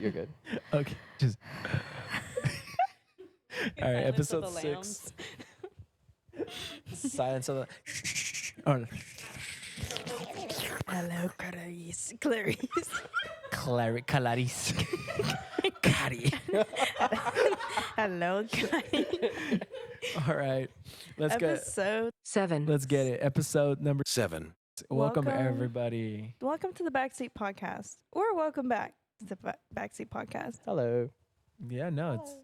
You're good. Okay. Just. All right. Episode 6. Silence of the. Oh, Hello, Clarice. Clarice. Clarice. Cari. Hello, Clarice. All right. Let's get. Episode 7. Let's get it. Episode number 7. Welcome Welcome. everybody. Welcome to the Backseat podcast, or welcome back to the Backseat podcast. Hello. Yeah. No. It's.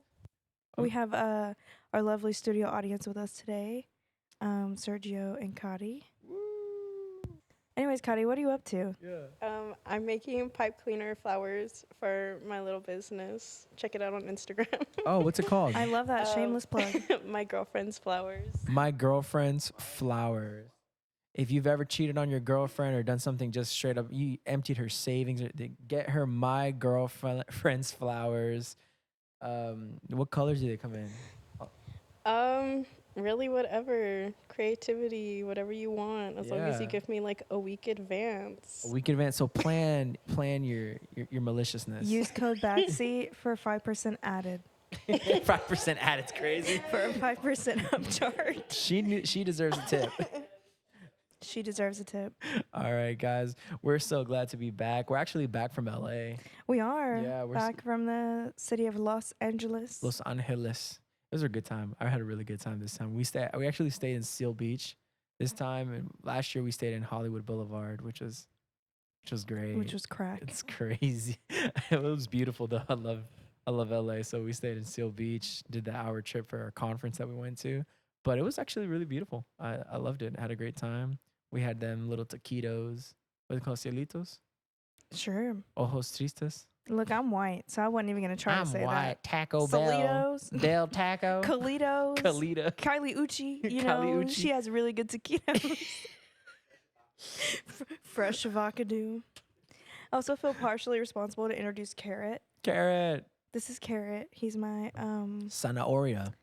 We have our lovely studio audience with us today, Sergio and Kadi. Anyways, Kadi, what are you up to? Yeah. I'm making pipe cleaner flowers for my little business. Check it out on Instagram. Oh, what's it called? I love that shameless plug. My girlfriend's flowers. My girlfriend's flowers. If you've ever cheated on your girlfriend or done something just straight up, you emptied her savings, get her my girlfriend's flowers. What colors do they come in? Really whatever. Creativity, whatever you want, as long as you Yeah. give me like a week advance. A week in advance. So plan your maliciousness. Use code Backseat for 5% added. 5% add. It's crazy. For a 5% upcharge. She deserves a tip. She deserves a tip. All right, guys. We're so glad to be back. We're actually back from LA, We are Yeah, we're back from the city of Los Angeles. Los Angeles. It was a good time. I had a really good time this time. We actually stayed in Seal Beach this time, and last year we stayed in Hollywood Boulevard, which was great. Which was crack. It's crazy. It was beautiful though. I love LA. So we stayed in Seal Beach, did the hour trip for our conference that we went to. But it was actually really beautiful. I loved it. I had a great time. We had them little taquitos. What are they called? Cielitos? Sure. Ojos tristes. Look, I'm white, so I wasn't even going to try to say that. Taco Bell. Salitos. Del Taco. Calitos. Calita. Kylie Uchi. You Kylie know, Uchi. she has really good taquitos. Fresh avocado. I also feel partially responsible to introduce Carrot. Carrot. This is Carrot. He's my, Zanahoria.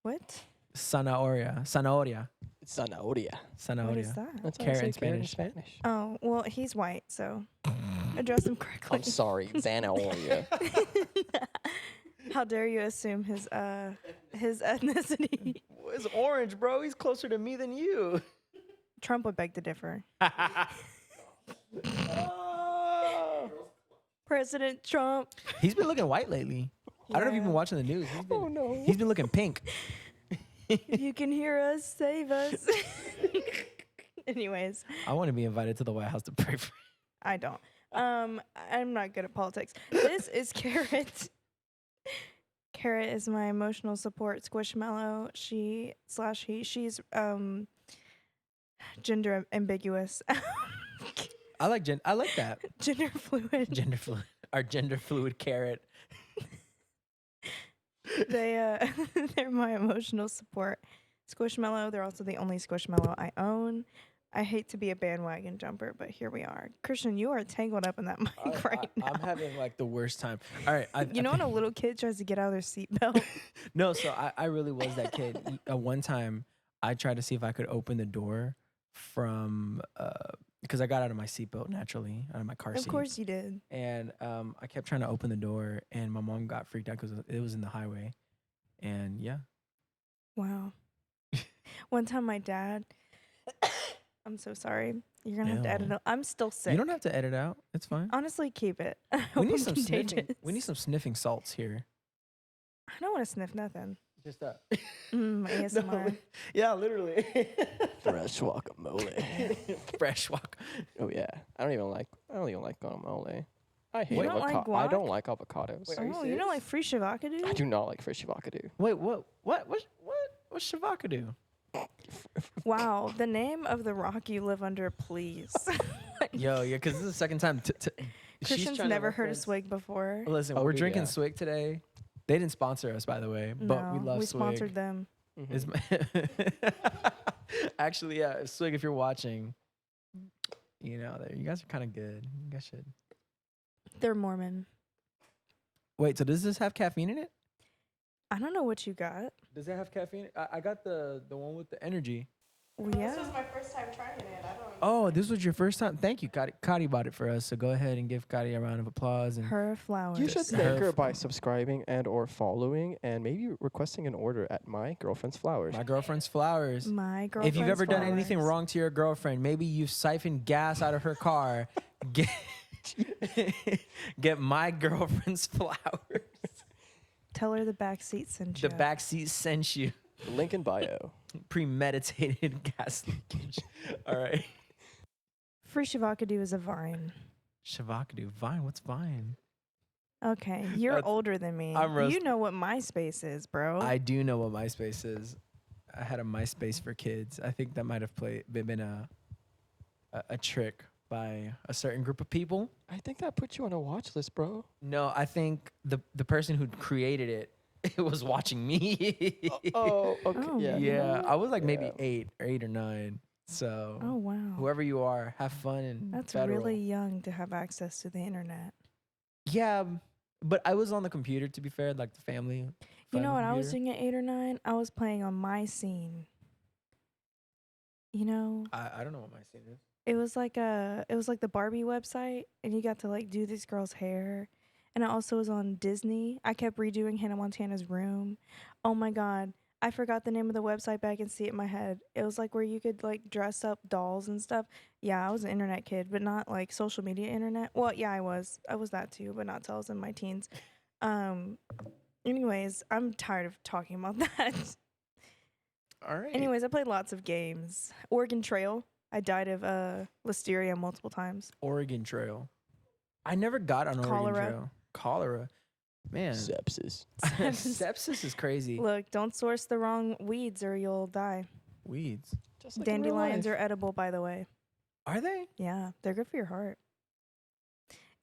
what? Zanahoria. Zanahoria. What is Zanahoria. that? That's how Carrot I in say carrot in Spanish. Spanish. Oh, well, he's white, so address him correctly. I'm sorry, Zanahoria. How dare you assume his ethnicity? It's orange, bro. He's closer to me than you. Trump would beg to differ. President Trump. He's been looking white lately. I don't know if you've been Yeah. watching the news. Oh no. He's been looking pink. If you can hear us, save us. Anyways, I want to be invited to the White House to pray for. I don't. I'm not good at politics. This is Carrot. Carrot is my emotional support squishmallow. She's gender ambiguous. I like that. Gender fluid. Gender fluid. Our gender fluid carrot. They're my emotional support squishmallow. They're also the only squishmallow I own. I hate to be a bandwagon jumper, but here we are. Christian, you are tangled up in that mic right now. I'm having like the worst time. All right. You know when a little kid tries to get out of their seatbelt? No, so I really was that kid. One time I tried to see if I could open the door from because I got out of my seatbelt naturally, out of my car seat. Of course you did. And I kept trying to open the door, and my mom got freaked out because it was in the highway. And yeah. Wow. One time my dad, I'm so sorry. You're going to have to edit Ew. it. I'm still sick. You don't have to edit out. It's fine. Honestly, keep it. We need some sniffing. We need some sniffing salts here. I don't want to sniff nothing. Just that. ASMR. Yeah, literally. Fresh guacamole. Fresh walk. Oh yeah. I don't even like guacamole. I hate You don't like I don't guac? like avocados. Wait, are you Oh, you don't like free shavakadu? I do not like fresh avocado. Wait, what's Shavaka do? Wow, the name of the rock you live under, please. Yo, yeah, because this is the second time. Christian's never heard of swig before. Listen, Oh, we're dude, drinking yeah. swig today. They didn't sponsor us, by the way, but No, we love we swig. sponsored them. Mhm. Is actually, yeah, swig. If you're watching, you know, you guys are kind of good. You guys should. They're Mormon. Wait, so does this have caffeine in it? I don't know what you got. Does it have caffeine? I got the one with the energy. Well, This yeah. was my first time trying it. I don't. Oh, this was your first time. Thank you, Kadi. Kadi bought it for us, so go ahead and give Kadi a round of applause. And Her flowers. You should Yes. thank her Her by subscribing and or following and maybe requesting an order at My Girlfriend's Flowers. my girlfriend's flowers. My girlfriend's If you've ever done anything flowers. wrong to your girlfriend, maybe you've siphoned gas out of her car, get get my girlfriend's flowers. Tell her the backseat sent The you. backseat sent you Link in bio. premeditated gas leakage. All right. Free Shavakadu is a vine. Shavakadu. Vine. What's Vine? Okay, you're That's- older than me. I'm You know what MySpace is, bro. I do know what MySpace is. I had a MySpace for kids. I think that might have been a trick by a certain group of people. I think that put you on a watch list, bro. No, I think the person who created it was watching me. Oh, okay. Oh, yeah. yeah, I was like maybe Yeah. eight or nine. So Oh wow. whoever you are, have fun and That's federal. really young to have access to the internet. Yeah, but I was on the computer. To be fair, like the family. You know what I was computer. doing at 8 or 9? I was playing on My Scene. You know, I don't know what my scene is. it was like the Barbie website, and you got to like do this girl's hair. And I also was on Disney. I kept redoing Hannah Montana's room. Oh my god, I forgot the name of the website, but I can see it in my head. It was like where you could like dress up dolls and stuff. Yeah, I was an internet kid, but not like social media internet. Well, yeah, I was that too, but not till I was in my teens. Anyways, I'm tired of talking about that. All right. Anyways, I played lots of games. Oregon Trail. I died of listeria multiple times. Oregon Trail. I never got on Cholera. Oregon Trail. Cholera. Man. Sepsis. Sepsis is crazy. Look, don't source the wrong weeds or you'll die. Weeds. Just like in real Dandelions life. are edible, by the way. Are they? Yeah, they're good for your heart.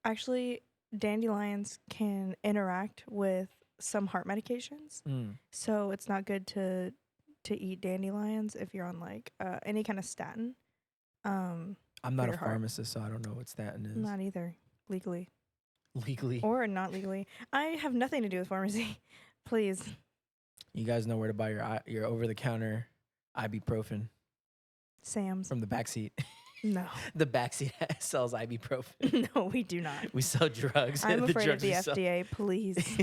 Actually, dandelions can interact with some heart medications, Mm. so it's not good to eat dandelions if you're on like any kind of statin. I'm not a your heart. pharmacist, so I don't know what statin is. Not either legally Legally. or not legally. I have nothing to do with pharmacy. Please. You guys know where to buy your over-the-counter ibuprofen Sam's. from the backseat. No. The backseat sells ibuprofen. No, we do not. We sell drugs. I'm afraid of drugs the we sell- FDA. Please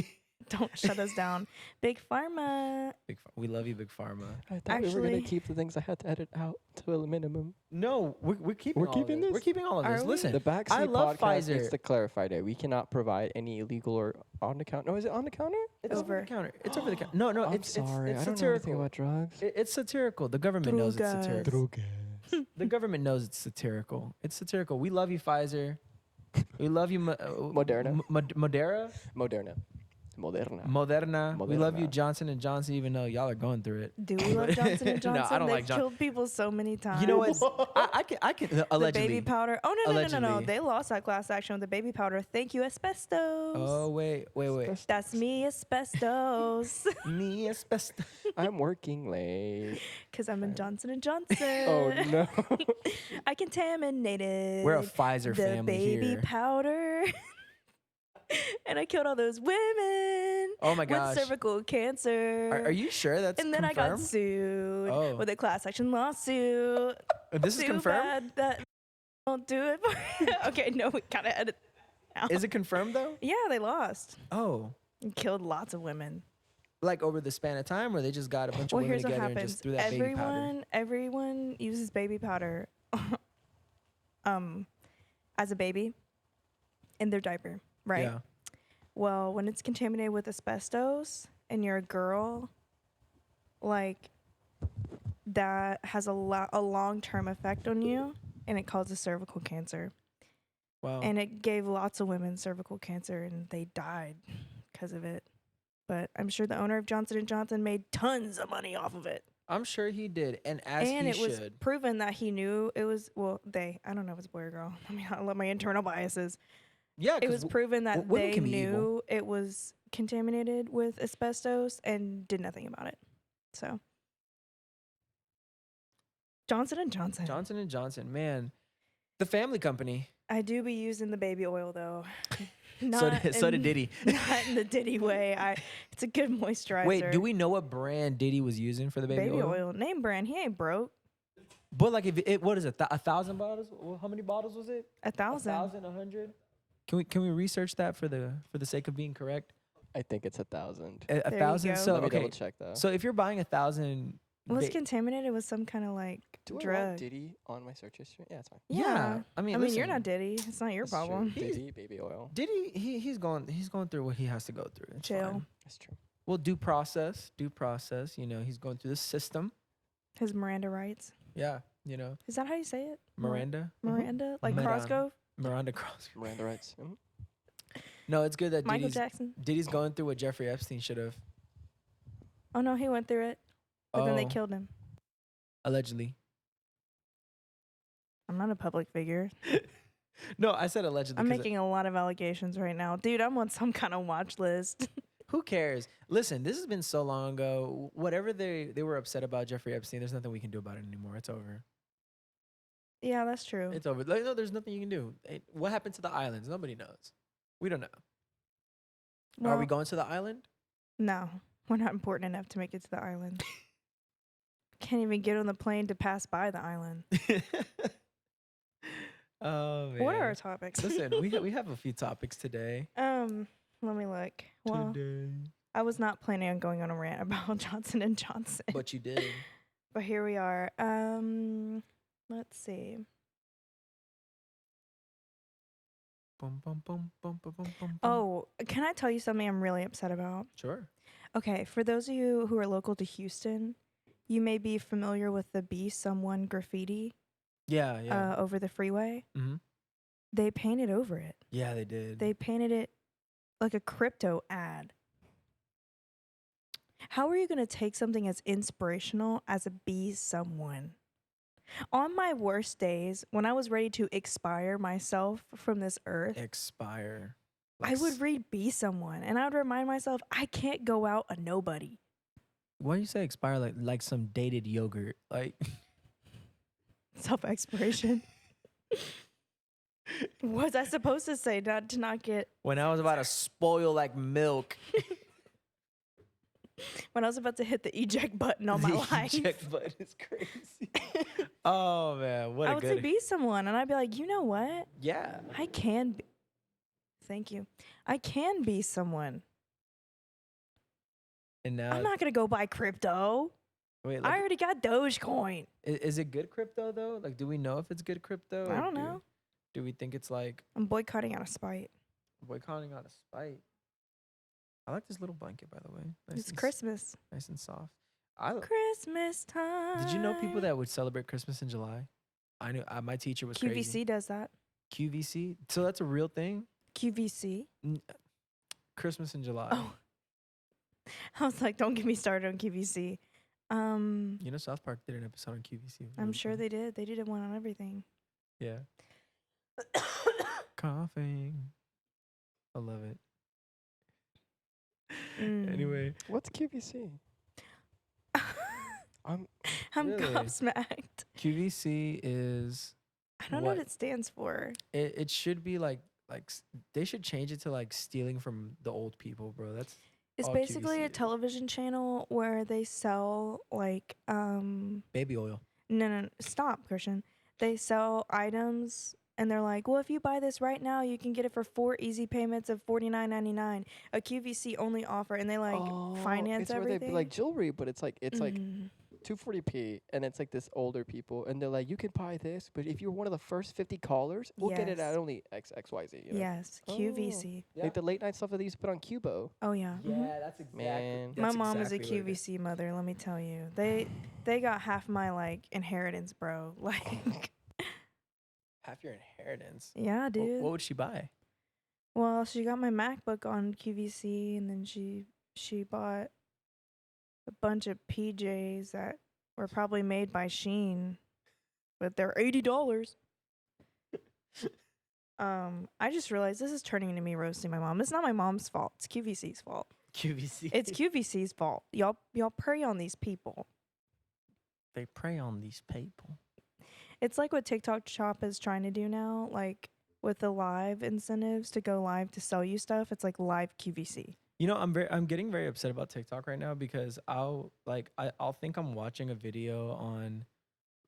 don't shut us down. Big Pharma. We love you, Big Pharma. I thought we were Actually- gonna keep the things I had to edit out to a minimum. No, we're keeping We're all keeping of this. this? We're keeping all of Are this. we? Listen, The Backseat I love podcast needs Pfizer. to clarify that we cannot provide any illegal or on the counter. No, is it on the counter? it's over Over. the counter. It's over the counter. No, no, I'm it's sorry. it's I don't know anything satirical. about drugs. It's satirical. The government knows it's Drogas. satirical. The government knows it's satirical. It's satirical. We love you, Pfizer. We love you, Moderna. Moderna. Moderna. Moderna. Moderna. We love you, Moderna. Johnson and Johnson, even though y'all are going through it. Do we love Johnson and No, Johnson? I don't They've like John- killed people so many times. You know what? I can The allegedly. baby powder. Oh no. Allegedly. They lost that class action with the baby powder. Thank you, asbestos. Oh wait. That's me, asbestos. Me asbestos. I'm working late. Because I'm in Johnson and Johnson. Oh no. I contaminated We're a Pfizer the family baby here. powder. And I killed all those women Oh my with gosh. cervical cancer. Are you sure that's And then I confirmed? got sued Oh. with a class action lawsuit. This is Too confirmed. bad that won't do it. Okay, no, we gotta edit. Out. Is it confirmed though? Yeah, they lost. Oh, And killed lots of women. like over the span of time, where they just got a bunch Well, of women here's what together and happens. just threw that baby powder. Everyone uses baby powder as a baby in their diaper, right? Yeah. Well, when it's contaminated with asbestos and you're a girl, like that has a long-term effect on you, and it causes cervical cancer. Wow. And it gave lots of women cervical cancer, and they died because of it. But I'm sure the owner of Johnson & Johnson made tons of money off of it. I'm sure he did, and as And he it was should. proven that he knew it was, well, I don't know if it's boy or girl. I mean, I love my internal biases. Yeah, It was proven that women they can be knew evil. it was contaminated with asbestos and did nothing about it. So, Johnson & Johnson. Johnson and Johnson, man, the family company. I do be using the baby oil though. So did Diddy. Not in the Diddy way. It's a good moisturizer. Wait, do we know what brand Diddy was using for the baby, baby oil? Name brand. He ain't broke. But like, if it, what is it? 1,000 bottles? Well, how many bottles was it? 1,000. 1,000, 100. Can we research that for the sake of being correct? I think it's 1,000. A There you 1,000. go. So Let me okay. double check though. So if you're buying 1,000, Was ba- contaminated with some kind of like Do I want drug. Diddy on my search history? Yeah, it's fine. yeah. I mean, you're listen, not Diddy. It's not your That's true. problem. Diddy, baby oil. Diddy, he's going through what he has to go through. It's Jail. fine. That's true. Well, due process. You know, he's going through the system. His Miranda rights. Yeah. You know, Is that how you say it? Miranda, Miranda? Like Miranda. Crosgrove? Miranda Cross. Miranda rights. Mhm. No, it's good that Michael Jackson? Diddy's going through what Jeffrey Epstein should have. Oh no, he went through it. But then they Oh, killed him. allegedly. I'm not a public figure. No, I said allegedly. I'm 'cause making a lot of allegations right now. Dude, I'm on some kind of watch list. who cares? Listen, this has been so long ago. Whatever they were upset about Jeffrey Epstein, there's nothing we can do about it anymore. It's over. Yeah, that's true. It's over. Like, no, there's nothing you can do. What happened to the islands? Nobody knows. We don't know. Are we Well, going to the island? No, we're not important enough to make it to the island. Can't even get on the plane to pass by the island. Oh man. What are our topics? Listen, we have a few topics today. Let me look. Well, I was not planning on going on a rant about Johnson and Johnson, But you did. but here we are. Let's see. Bum, bum, bum, bum, bum, bum, bum, bum. Oh, can I tell you something I'm really upset about? Sure. Okay, for those of you who are local to Houston, you may be familiar with the Be Someone graffiti Yeah, yeah. over the freeway. Mm-hmm. They painted over it. Yeah, they did. They painted it like a crypto ad. How are you going to take something as inspirational as a Be Someone? On my worst days, when I was ready to expire myself from this earth, Expire. I would read Be Someone and I would remind myself I can't go out a nobody. Why do you say expire like some dated yogurt? Like Self expiration. Was I supposed to say not to not get when I was about to spoil like milk. when I was about to hit the eject button on my The life? eject button is crazy. Oh man, what I a would say good. Be Someone and I'd be like, you know what? Yeah. I can be. Thank you. I can be someone. And now I'm not gonna go buy crypto. wait, I like, already got Dogecoin. is it good crypto though? Like, do we know if it's good crypto? I or don't know. Do we think it's like I'm boycotting out of spite. boycotting out of spite? I like this little blanket, by the way. It's and Christmas. nice and soft. Christmas time. Did you know people that would celebrate Christmas in July? I knew my teacher was QVC crazy. does that? QVC. So that's a real thing. QVC. Christmas in July. Oh. I was like, don't get me started on QVC. You know, South Park did an episode on QVC. I'm sure they did. They did one on everything. Yeah. Coughing. I love it. Mm. Anyway, What's QVC? I'm I'm Really? gobsmacked. QVC is I don't know what it stands for. it should be like they should change it to like stealing from the old people, bro. That's It's all basically QVC a is. television channel where they sell like Baby oil. no, stop, Christian. They sell items and they're like, well, if you buy this right now, you can get it for 4 easy payments of $49.99. A QVC only offer, and they like finance it's where everything. they be like jewelry, but it's like Mhm. 240p, and it's like this older people, and they're like, you can buy this, but if you're one of the first 50 callers, we'll get it Yes. at only XYZ. You know? Yes, QVC. Like the late night stuff that they used to put on Cubo. Oh yeah. mhm. that's exactly. Man. My mom is a QVC mother. Let me tell you, they got half my like inheritance, bro. Like, Half your inheritance. yeah, What, dude. what would she buy? Well, she got my MacBook on QVC, and then she bought a bunch of PJs that were probably made by Shein, but they're $80. I just realized this is turning into me roasting my mom. It's not my mom's fault. It's QVC's fault. QVC. It's QVC's fault. Y'all prey on these people. They prey on these people. It's like what TikTok Shop is trying to do now, like with the live incentives to go live to sell you stuff. It's like live QVC. You know, I'm getting very upset about TikTok right now because I'll think I'm watching a video on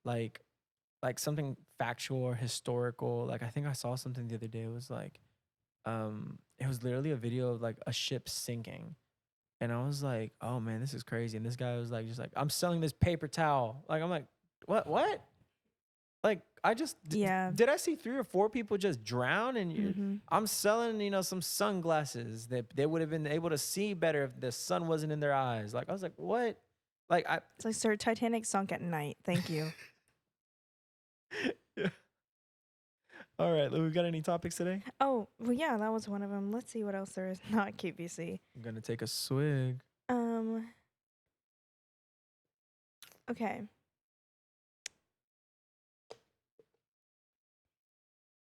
like like something factual or historical. Like I think I saw something the other day. It was like, it was literally a video of like a ship sinking. And I was like, oh man, this is crazy. And this guy was like, just like, I'm selling this paper towel. Like, I'm like, what? Like, Yeah. did I see 3 or 4 people just drown? And Mm-hmm. I'm selling, some sunglasses that they would have been able to see better if the sun wasn't in their eyes. Like, I was like, what? Like, It's like, sir, Titanic sunk at night. Thank you. yeah. All right, we got any topics today? Oh, well, yeah, that was one of them. Let's see what else there is not QVC. I'm gonna take a swig. Okay.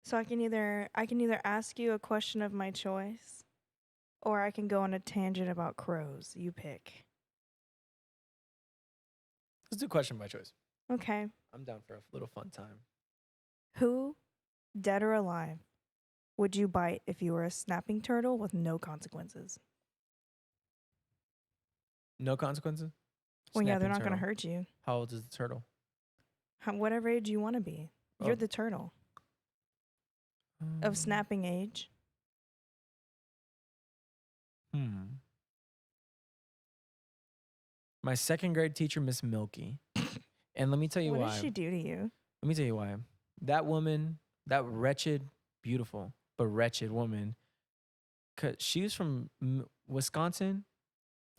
So I can either ask you a question of my choice, or I can go on a tangent about crows. You pick. Let's do question by choice. Okay. I'm down for a little fun time. Who, dead or alive, would you bite if you were a snapping turtle with no consequences? No consequences? Well, yeah, they're Snapping not going to turtle. hurt you. How old is the turtle? Whatever age you want to be. You're Oh. the turtle of snapping age. My second grade teacher, Miss Milky. And let me tell you What why. did she do to you? Let me tell you why. That woman, that wretched, beautiful, but wretched woman, cause she was from Wisconsin,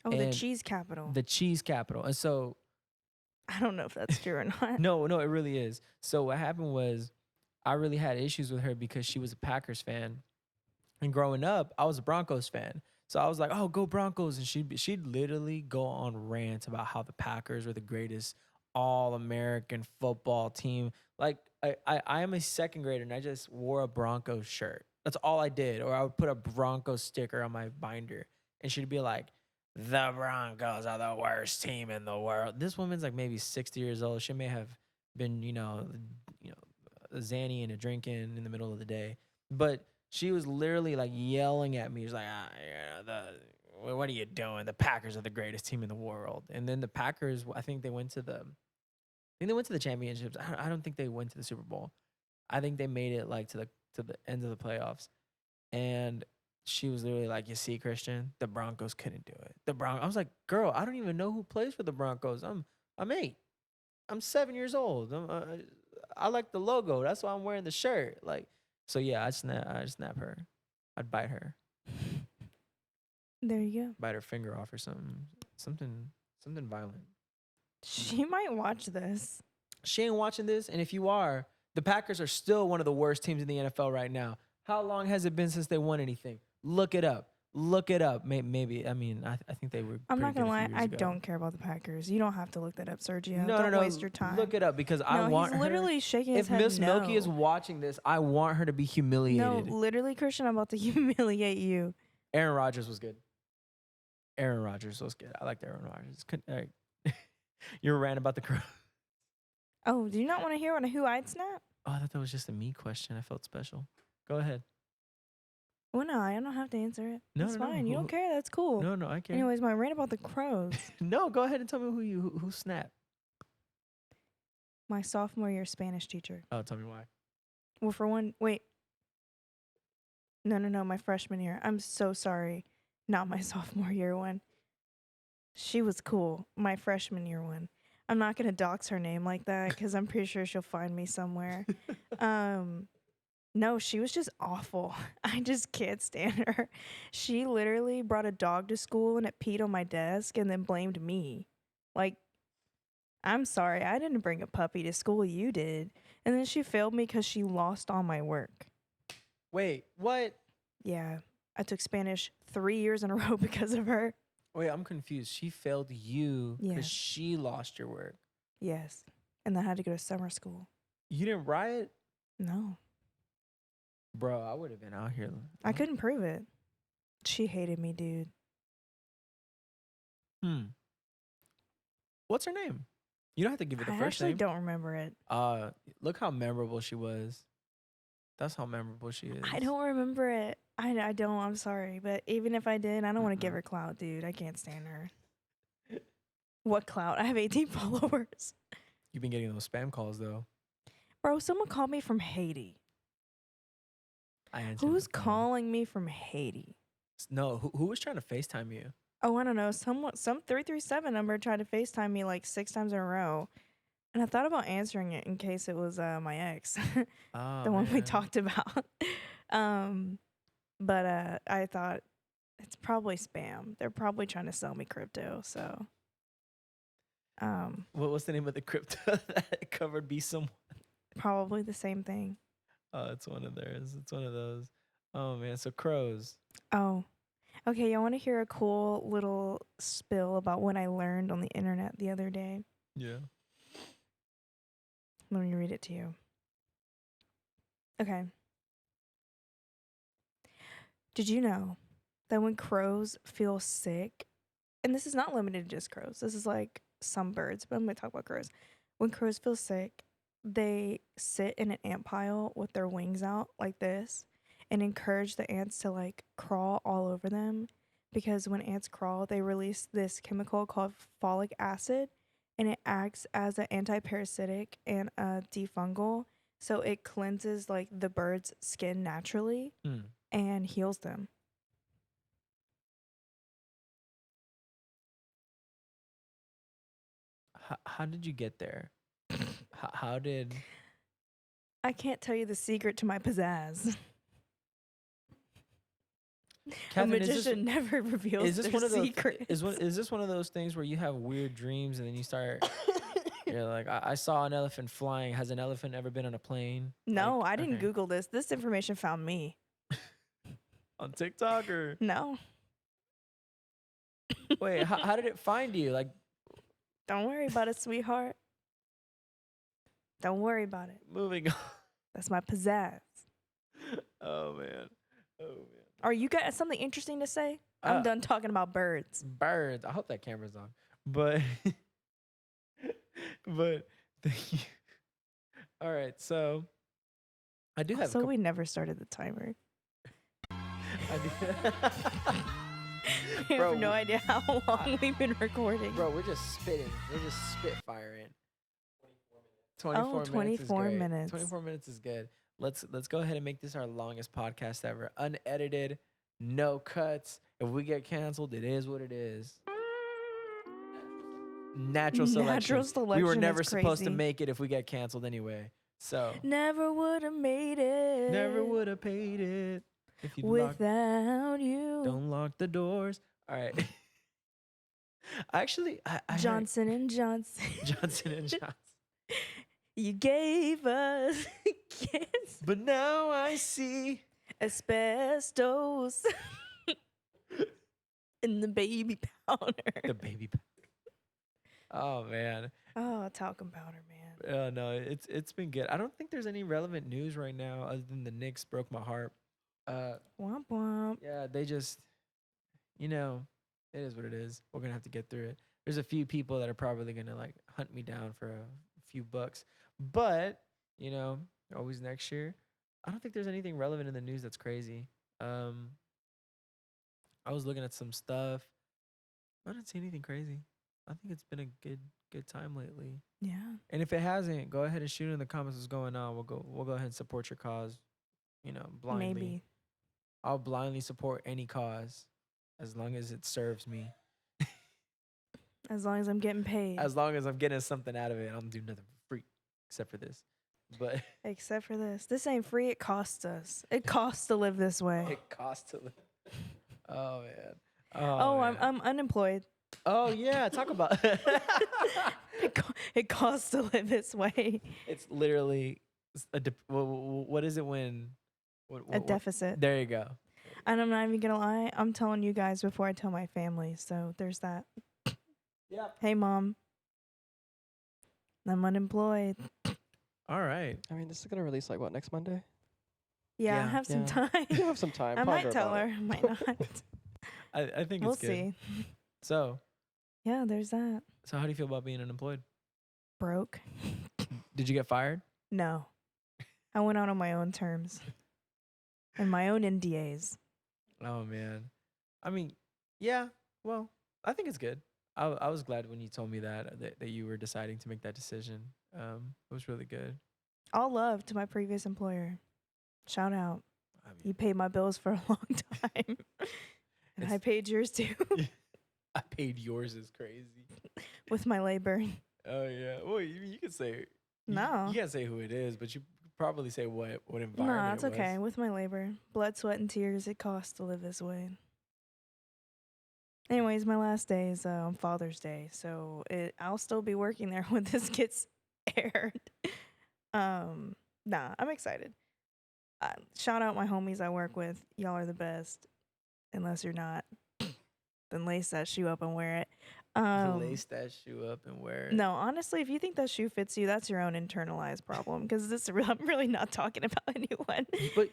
Oh, the and cheese capital. the cheese capital. And so, I don't know if that's true or not. no, it really is. So what happened was I really had issues with her because she was a Packers fan. And growing up, I was a Broncos fan. So I was like, oh, go Broncos. And she'd literally go on rants about how the Packers were the greatest all-American football team. Like, I am a second grader, and I just wore a Broncos shirt. That's all I did. Or I would put a Broncos sticker on my binder. And she'd be like, the Broncos are the worst team in the world. This woman's like maybe 60 years old. She may have been, a Zanny and a drinking in the middle of the day. But she was literally like yelling at me. She was like, what are you doing? The Packers are the greatest team in the world. And then the Packers, I think they went to the championships. I don't think they went to the Super Bowl. I think they made it like to the end of the playoffs. And she was literally like, you see, Christian, the Broncos couldn't do it. I was like, girl, I don't even know who plays for the Broncos. I'm 8. I'm 7 years old. I like the logo. That's why I'm wearing the shirt. Like, so yeah, I'd snap her. I'd bite her. There you go. Bite her finger off or something violent. She might watch this. She ain't watching this, and if you are, the Packers are still one of the worst teams in the NFL right now. How long has it been since they won anything? Look it up. Maybe. I mean, I think they were. I'm not pretty gonna good a few lie. years I ago. don't care about the Packers. You don't have to look that up, Sergio. No, Don't waste your time. Look it up because I No, want he's literally shaking his If head. Miss no. Milky is watching this, I want her to be No, humiliated. literally, Christian, I'm about to humiliate you. Aaron Rodgers was good. I liked Aaron Rodgers. You're ranting about the crow. Oh, do you not want to hear who I'd snap? Oh, I thought that was just a me question. I felt special. Go ahead. Well, no, I don't have to answer it. No, It's no, no. fine. You don't care. That's cool. No, I can't. Anyways, my rant about the crows. No, go ahead and tell me who snapped. My sophomore year Spanish teacher. Oh, tell me why. Well, for one, wait. No, my freshman year. I'm so sorry. Not my sophomore year one. She was cool. My freshman year one. I'm not going to dox her name like that because I'm pretty sure she'll find me somewhere. No, she was just awful. I just can't stand her. She literally brought a dog to school and it peed on my desk and then blamed me. Like, I'm sorry, I didn't bring a puppy to school. You did. And then she failed me because she lost all my work. Wait, what? Yeah, I took Spanish 3 years in a row because of her. Wait, I'm confused. She failed you because Yes. she lost your work. Yes. And then I had to go to summer school. You didn't riot? No, Bro, I would have been out here. I couldn't prove it. She hated me, dude. What's her name? You don't have to give it the I first actually name. don't remember it. Look how memorable she was. That's how memorable she is. I don't remember it. I don't. I'm sorry. But even if I did, I don't want to give her clout, dude. I can't stand her. What clout? I have 18 followers. You've been getting those spam calls though. Bro, someone called me from Haiti. I answered Who's the phone. calling me from Haiti? No, who was trying to FaceTime you? Oh, I don't know. Some 337 number tried to FaceTime me like 6 times in a row. And I thought about answering it in case it was my ex, Oh, the one we man. talked about. But I thought it's probably spam. They're probably trying to sell me crypto. So, What's the name of the crypto that covered be someone? probably the same thing. Oh, it's one of theirs. It's one of those. Oh man, so crows. Oh, okay. You want to hear a cool little spill about what I learned on the internet the other day? Yeah. Let me read it to you. Okay. Did you know that when crows feel sick, and this is not limited to just crows, this is like some birds, but I'm going to talk about crows. When crows feel sick, they sit in an ant pile with their wings out like this and encourage the ants to like crawl all over them, because when ants crawl, they release this chemical called folic acid, and it acts as an anti-parasitic and a defungal. So it cleanses like the bird's skin naturally Hmm. and heals them. How did you get there? How did? I can't tell you the secret to my pizzazz. A Catherine, magician never reveals is this their one of those? secrets. Is this one of those things where you have weird dreams and then you start? You're like, I saw an elephant flying. Has an elephant ever been on a plane? No, Like, I didn't okay. Google this. This information found me. On TikTok or No, wait? How did it find you? Like don't worry about it, sweetheart. Don't worry about it. moving on. That's my pizzazz. Oh man. Oh man. Are you got something interesting to say? I'm done talking about birds. Birds. I hope that camera's on. But but thank you. All right, so I do have. So we never started the timer. I do. I Bro, have no idea how long we've been recording. Bro, we're just spitting. We're just spitfiring. 24 minutes. 24 is great. minutes. 24 minutes is good. Let's go ahead and make this our longest podcast ever. Unedited, no cuts. If we get canceled, it is what it is. Natural selection. Natural selection. We were is never supposed to crazy. make it if we get canceled anyway. So Never would have made it. never would have paid it if you locked. without you. Don't lock the doors. All right. Actually, I heard Johnson and Johnson. Johnson and Johnson. You gave us kids. But now I see. Asbestos. In the baby powder. The baby powder. Oh man. Oh, talcum powder, man. No, it's been good. I don't think there's any relevant news right now other than the Knicks broke my heart. Womp womp. Yeah, they just, it is what it is. We're gonna have to get through it. There's a few people that are probably gonna like hunt me down for a few bucks, but always next year. I don't think there's anything relevant in the news that's crazy. I was looking at some stuff. I didn't see anything crazy. I think it's been a good time lately. Yeah. And if it hasn't, go ahead and shoot in the comments what's going on. We'll go ahead and support your cause. Blindly. Maybe. I'll blindly support any cause as long as it serves me. As long as I'm getting paid. As long as I'm getting something out of it, I'm doing nothing for free except for this. But Except for this. This ain't free. It costs us. It costs to live this way. it costs to live. Oh man. Oh, man. I'm unemployed. Oh yeah, talk about It costs to live this way. It's literally what is it when A deficit. There you go. And I'm not even gonna lie. I'm telling you guys before I tell my family. So there's that. Yeah. Hey, Mom. I'm unemployed. All right. I mean, this is gonna release like what, next Monday? Yeah, Yeah. I have some Yeah. time. You have some time. I might ponder tell about her. it. I might not. I think We'll it's good. see. So Yeah, there's that. how do you feel about being unemployed? Broke. Did you get fired? No. I went out on my own terms. And my own NDAs. Oh man. I mean, yeah. Well, I think it's good. I was glad when you told me that you were deciding to make that decision. It was really good. All love to my previous employer. Shout out. I mean, You paid my bills for a long time. And I It's- paid yours too I paid yours is crazy. with my labor. Oh yeah. Well, you can say No. you can't say who it is, but you probably say what environment No, it's it was. okay. With my labor. Blood, sweat, and tears it costs to live this way. Anyways, my last day is on Father's Day, so I'll still be working there when this gets aired. Nah, I'm excited. Shout out my homies I work with. Y'all are the best. Unless you're not, then lace that shoe up and wear it. Lace that shoe up and wear it. No, honestly, if you think that shoe fits you, that's your own internalized problem. Because I'm really not talking about anyone. But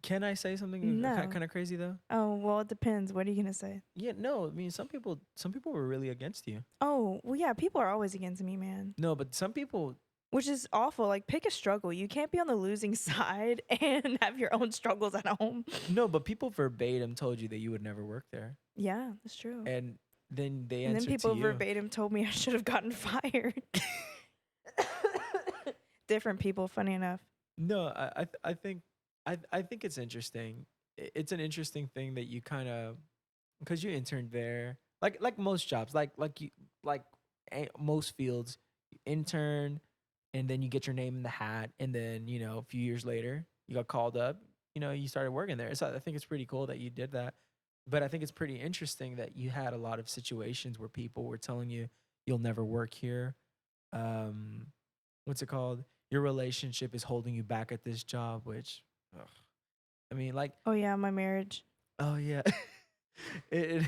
can I say something No. kind of crazy though? Oh well, it depends. What are you gonna say? Yeah, no. I mean, some people were really against you. Oh well, yeah. People are always against me, man. No, but some people. Which is awful. Like, pick a struggle. You can't be on the losing side and have your own struggles at home. No, but people verbatim told you that you would never work there, Yeah, that's true. and then they And then answered people to you. verbatim told me I should have gotten fired. Different people, funny enough. No, I think it's interesting. It's an interesting thing that you kind of, because you interned there, like most jobs, most fields, you intern, and then you get your name in the hat, and then a few years later you got called up, you started working there. So I think it's pretty cool that you did that, but I think it's pretty interesting that you had a lot of situations where people were telling you you'll never work here. What's it called? Your relationship is holding you back at this job, which, ugh. I mean, like, Oh, yeah, my marriage. oh yeah, it,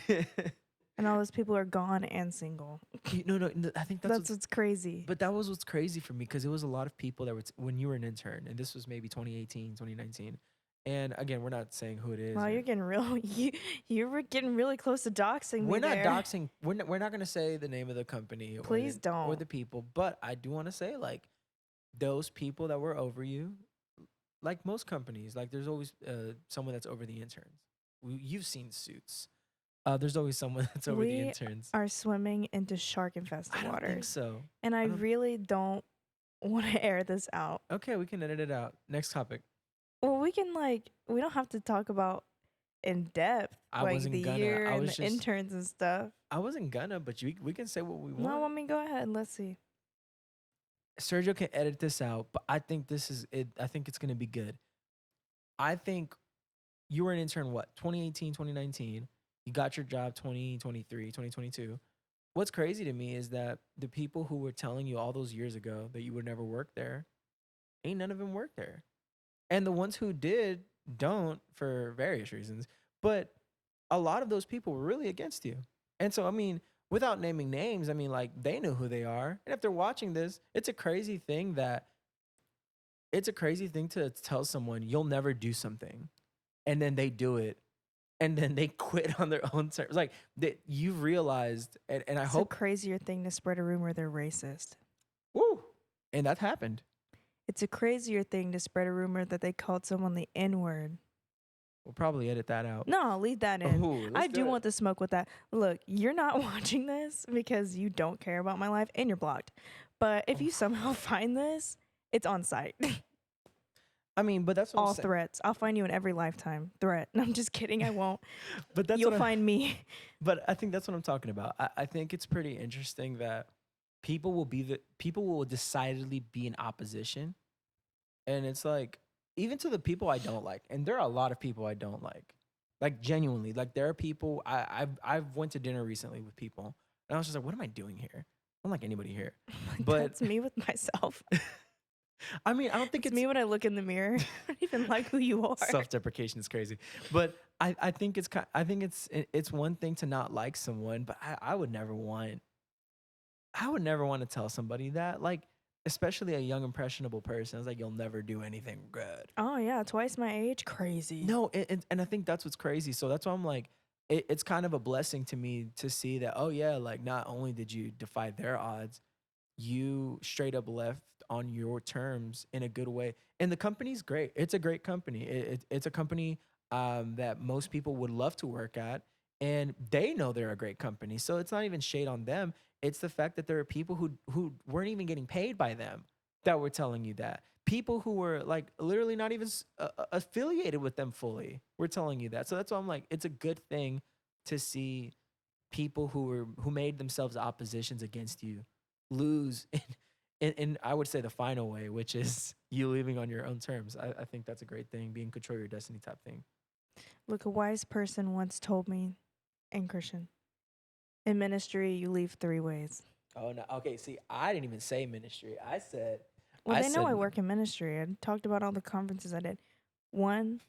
And all those people are gone and single. no, I think That's what's crazy. but that was what's crazy for me, because it was a lot of people that were when you were an intern, and this was maybe 2018, 2019. And again, we're not saying who it is. Wow, you're getting real. You were getting really close to doxing me. We're not there. doxing. We're not gonna say the name of the company. Please or don't. the people. But I do want to say, like, those people that were over you, like most companies, like there's always someone that's over the interns. You've seen Suits. There's always someone that's over the We interns. are swimming into shark-infested I don't waters. think so. And I I don't- really don't want to air this out. Okay, we can edit it out. Next topic. Well, we can we don't have to talk about in depth I like wasn't the gonna. year I and was the just. interns and stuff. I wasn't gonna, but we can say what we want. No, I mean go ahead. Let's see. Sergio can edit this out, but I think this is it. I think it's gonna be good. I think you were an intern, what, 2018, 2019. You got your job 2023, 2022. What's crazy to me is that the people who were telling you all those years ago that you would never work there, ain't none of them work there. And the ones who did don't, for various reasons. But a lot of those people were really against you. And so, I mean, without naming names, I mean, like, they know who they are. And if they're watching this, it's a crazy thing to tell someone you'll never do something, and then they do it, and then they quit on their own terms. Like, you've realized, and I It's hope, a crazier thing to spread a rumor they're racist. woo, and that happened. It's a crazier thing to spread a rumor that they called someone the N-word. We'll probably edit that out. No, I'll leave that in. Ooh, let's I do do it. want the smoke with that. Look, you're not watching this because you don't care about my life and you're blocked. But if you somehow find this, it's on site. I mean, but that's what All I'm saying. threats. I'll find you in every lifetime threat. No, I'm just kidding. I won't. But that's You'll what find me. But I think that's what I'm talking about. I think it's pretty interesting that people will decidedly be in opposition, and it's like, even to the people I don't like, and there are a lot of people I don't like genuinely. Like, there are people I've went to dinner recently with people, and I was just like, what am I doing here? I don't like anybody here. But That's me with myself. I mean, I don't think It's me when I look in the mirror. I don't even like who you are. self-deprecation is crazy. But I think it's one thing to not like someone, but I would never want to tell somebody that, like, especially a young impressionable person. It's like, you'll never do anything good. Oh yeah, twice my age. Crazy. No, and I think that's what's crazy. So that's why I'm like, it's kind of a blessing to me to see that, oh yeah, like, not only did you defy their odds, you straight up left on your terms in a good way. And the company's great. It's a great company. It's a company that most people would love to work at, and they know they're a great company. So it's not even shade on them. It's the fact that there are people who weren't even getting paid by them that were telling you that. people who were like literally not even affiliated with them fully were telling you that. So that's why I'm like, it's a good thing to see people who made themselves oppositions against you lose in I would say the final way, which is you leaving on your own terms. I think that's a great thing, being control your destiny type thing. Look, a wise person once told me, and Christian, in ministry, you leave 3 ways. Oh no, okay. See, I didn't even say ministry. Well, I they know said I work in ministry. I talked about all the conferences I did. 1,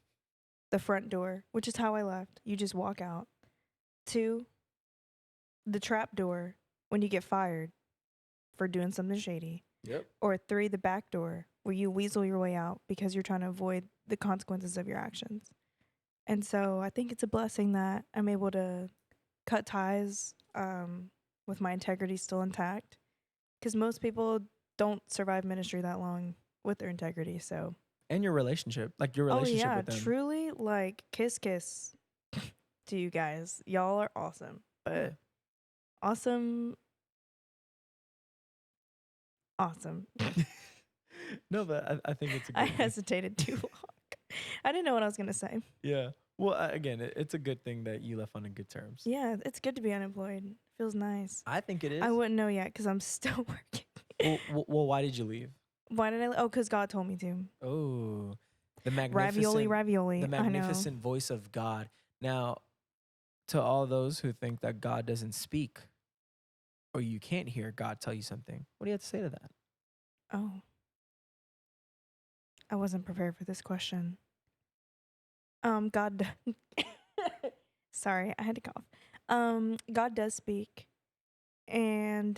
the front door, which is how I left. You just walk out. 2, the trap door when you get fired for doing something shady. Yep. Or 3, the back door where you weasel your way out because you're trying to avoid the consequences of your actions. And so I think it's a blessing that I'm able to cut ties with my integrity still intact, because most people don't survive ministry that long with their integrity. So, And your relationship, like your relationship oh yeah, with them. truly, like kiss to you guys. Y'all are awesome, but Yeah. awesome. No, but I think it's a good I thing. hesitated too long. I didn't know what I was gonna say. Yeah. Well, again, it's a good thing that you left on good terms. Yeah, it's good to be unemployed. Feels nice. I think it is. I wouldn't know yet because I'm still working. Well, why did you leave? Why did I? Oh, because God told me to. Oh, the magnificent, Ravioli. the magnificent voice of God. Now, to all those who think that God doesn't speak, or you can't hear God tell you something, what do you have to say to that? I know. Oh, I wasn't prepared for this question. God. Sorry, I had to cough. God does speak, and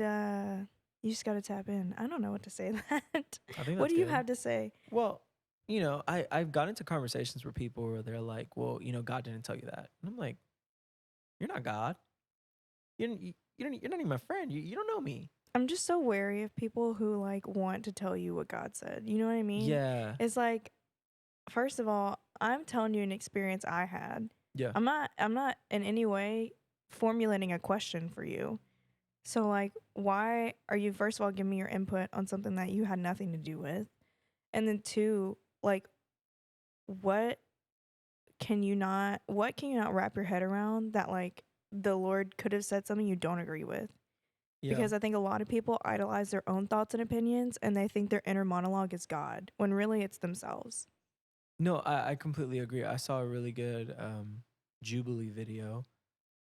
you just gotta tap in. I don't know what to say to that. I think What that's do you good. have to say? Well, I've got into conversations where people where they're like, well, God didn't tell you that. And I'm like, you're not God. You're not even my friend. You don't know me. I'm just so wary of people who like want to tell you what God said. You know what I mean? Yeah. It's like, first of all, I'm telling you an experience I had. Yeah. I'm not in any way formulating a question for you. So like, why are you first of all giving me your input on something that you had nothing to do with? And then 2, like, what can you not wrap your head around that like the Lord could have said something you don't agree with? Yeah. Because I think a lot of people idolize their own thoughts and opinions, and they think their inner monologue is God, when really it's themselves. No, I completely agree. I saw a really good Jubilee video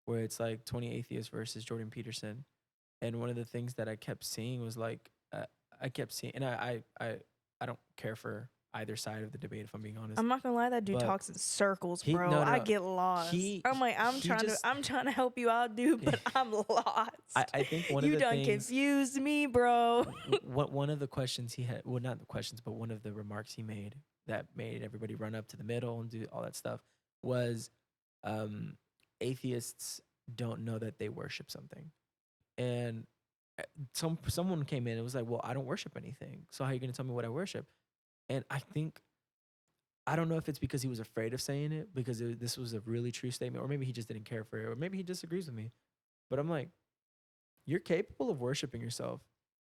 where it's like 20 atheists versus Jordan Peterson. And one of the things that I kept seeing was like, I kept seeing, and I don't care for either side of the debate, if I'm being honest. I'm not gonna lie, that dude But talks in circles, he- bro. no, no, I no. get lost. He- I'm like, I'm he trying just- to help you out, dude, but I'm lost. I think one you of the done things, confused me, bro. one of the questions he had, well, not the questions, but one of the remarks he made that made everybody run up to the middle and do all that stuff was atheists don't know that they worship something. And someone came in and was like, well, I don't worship anything. So how are you going to tell me what I worship? And I don't know if it's because he was afraid of saying it, because this was a really true statement, or maybe he just didn't care for it, or maybe he disagrees with me. But I'm like, you're capable of worshiping yourself.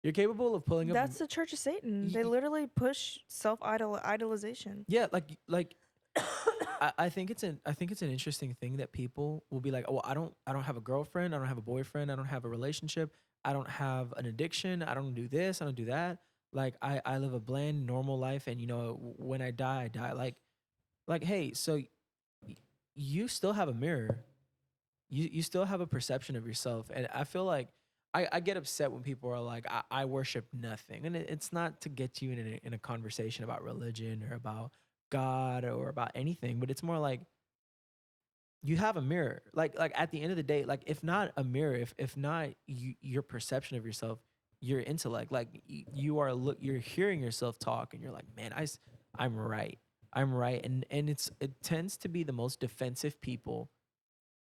You're capable of pulling up. That's the Church of Satan. They literally push self-idolization. Yeah, like I think it's an interesting thing that people will be like, oh, I don't have a girlfriend, I don't have a boyfriend, I don't have a relationship, I don't have an addiction, I don't do this, I don't do that. Like I live a bland, normal life, and when I die, I die. Like hey, so you still have a mirror. You still have a perception of yourself, and I feel like I get upset when people are like, I worship nothing, and it's not to get you in a conversation about religion or about God or about anything, but it's more like you have a mirror. Like at the end of the day, like if not a mirror, if not your perception of yourself, your intellect, like you're hearing yourself talk, and you're like, man, I'm right, and it tends to be the most defensive people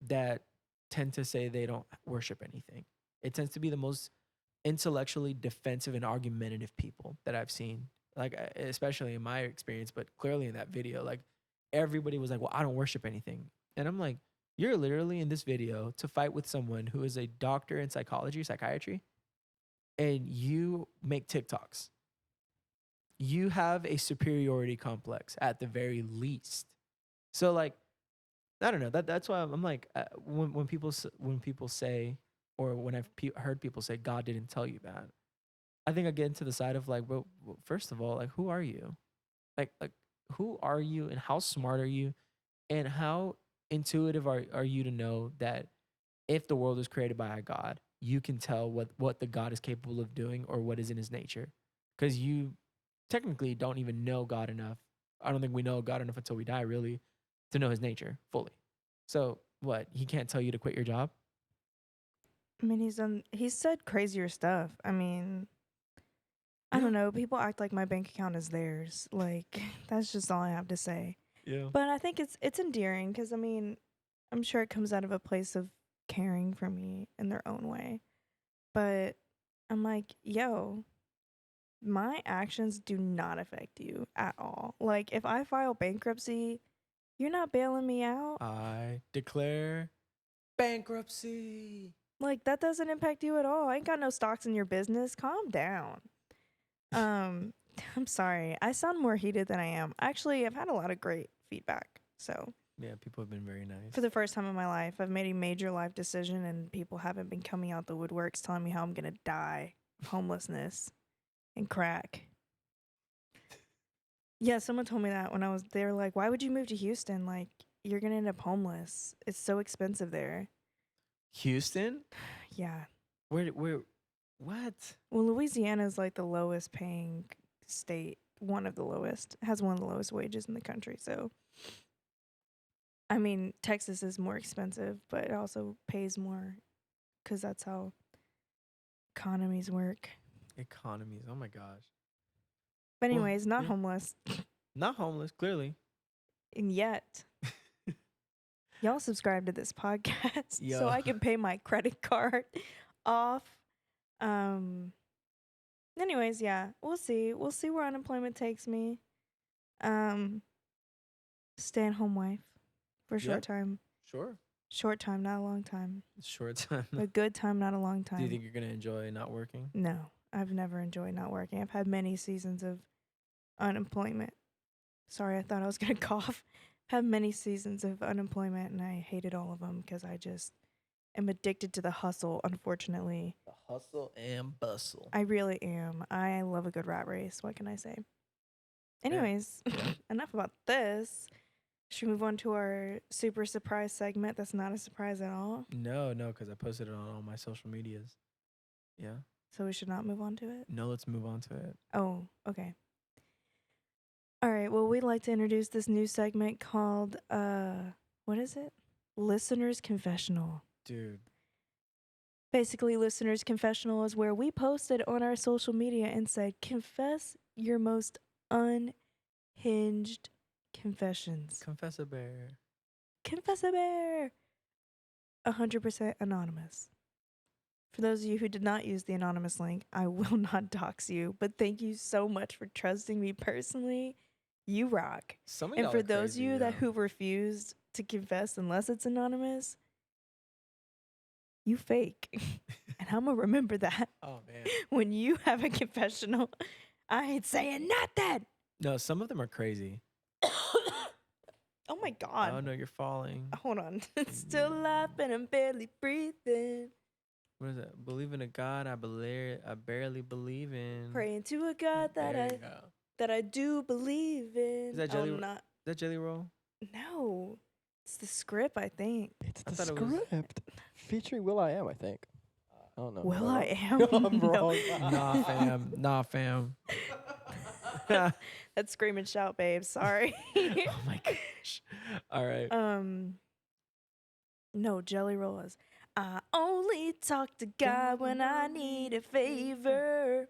that tend to say they don't worship anything. It tends to be the most intellectually defensive and argumentative people that I've seen, like especially in my experience, but clearly in that video, like everybody was like, well, I don't worship anything. And I'm like, you're literally in this video to fight with someone who is a doctor in psychology, psychiatry, and you make TikToks. you have a superiority complex at the very least. So like, I don't know. That's why I'm like, when when people say, or when I've heard people say God didn't tell you that, I think I get into the side of like, well, first of all, like, who are you? Like who are you, and how smart are you, and how intuitive are you to know that if the world was created by a God, you can tell what the God is capable of doing or what is in his nature, because you technically don't even know God enough. I don't think we know God enough until we die, really, to know his nature fully. So what? He can't tell you to quit your job? I mean, he's said crazier stuff. I mean, I Yeah. don't know. People act like my bank account is theirs. Like, that's just all I have to say. Yeah. But I think it's endearing because, I mean, I'm sure it comes out of a place of caring for me in their own way. But I'm like, yo, my actions do not affect you at all. Like, if I file bankruptcy, you're not bailing me out. I declare bankruptcy. Like, that doesn't impact you at all. I ain't got no stocks in your business. Calm down. I'm sorry. I sound more heated than I am. Actually, I've had a lot of great feedback. So, Yeah, people have been very nice. for the first time in my life, I've made a major life decision, and people haven't been coming out the woodworks telling me how I'm going to die of homelessness and crack. Yeah, someone told me that when they were like, why would you move to Houston? Like, you're going to end up homeless. It's so expensive there. Houston? Yeah. Where, what? Well, Louisiana is like the lowest paying state, one of the lowest, has one of the lowest wages in the country. So, I mean, Texas is more expensive, but it also pays more because that's how economies work. Economies. Oh my gosh. But Well, anyways, not yeah. homeless. Not homeless, clearly. And yet, y'all subscribe to this podcast Yo. so I can pay my credit card off. Anyways, yeah, we'll see. We'll see where unemployment takes me. Stay-at-home wife for a Yeah. short time. Sure. Short time, not a long time. Short time. A good time, not a long time. Do you think you're gonna enjoy not working? No, I've never enjoyed not working. I've had many seasons of unemployment. Sorry, I thought I was gonna cough. Had many seasons of unemployment, and I hated all of them because I just am addicted to the hustle. Unfortunately, The hustle and bustle. I really am. I love a good rat race. What can I say? Anyways, Yeah. enough about this. Should we move on to our super surprise segment? That's not a surprise at all. No, because I posted it on all my social medias. Yeah. So we should not move on to it. No, let's move on to it. Oh, okay. All right. Well, we'd like to introduce this new segment called what is it? Listener's Confessional. Dude. Basically, Listener's Confessional is where we posted on our social media and said, confess your most unhinged confessions. Confess a bear. Confess a bear. 100% anonymous. For those of you who did not use the anonymous link, I will not dox you, but thank you so much for trusting me personally. You rock. Some of And y'all for are those crazy, of you that yeah. who refused to confess unless it's anonymous, you fake. And I'm gonna remember that Oh man. when you have a confessional. I ain't saying nothing. No, some of them are crazy. Oh my god. Oh no, you're falling. Hold on. Still alive and I'm barely breathing. What is that? Believe in a God I barely believe in. Praying to a God There that you go. I do believe in. Is that Jelly I'm not. Is that Jelly Roll? No. It's the script, I think. It's I the thought it was- script featuring Will I Am, I think. I don't know. Will I am? am? I'm No. wrong. Nah, fam. Nah, fam. That's scream and shout, babe. Sorry. Oh my gosh. All right. No, Jelly Roll is. I only talk to God when I need a favor.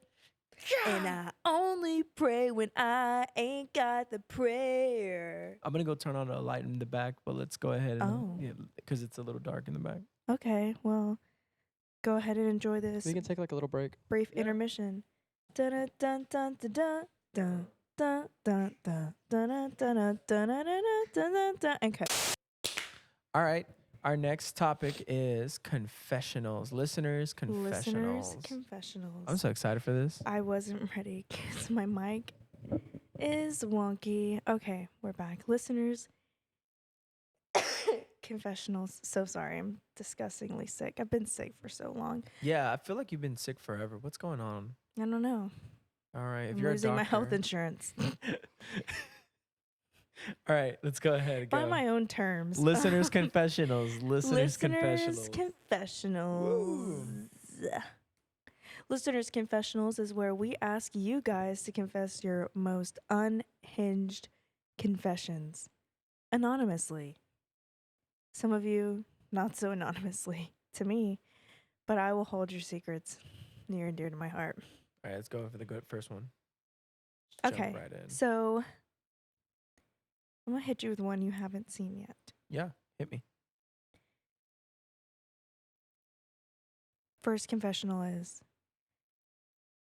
And I only pray when I ain't got the prayer. I'm gonna go turn on a light in the back, but let's go ahead and Oh. because it's a little dark in the back. Okay, well, go ahead and enjoy this We can take like a little break. brief Yeah. intermission. Dun dun dun dun dun dun dun dun dun dun dun dun dun dun dun. Okay. All right. Our next topic is confessionals. Listeners' confessionals. Listeners' confessionals. I'm so excited for this. I wasn't ready because my mic is wonky. Okay, we're back. Listeners, confessionals. So sorry, I'm disgustingly sick. I've been sick for so long. Yeah, I feel like you've been sick forever. What's going on? I don't know. All right, if I'm you're a losing my health doctor. insurance. All right, let's go ahead. By Go. my own terms. Listeners confessionals. Listeners confessionals. Confessionals. Woo. Listeners confessionals is where we ask you guys to confess your most unhinged confessions anonymously. Some of you not so anonymously to me, but I will hold your secrets near and dear to my heart. All right, let's go for the good first one. Jump Okay. right in. So I'm going to hit you with one you haven't seen yet. Yeah, hit me. First confessional is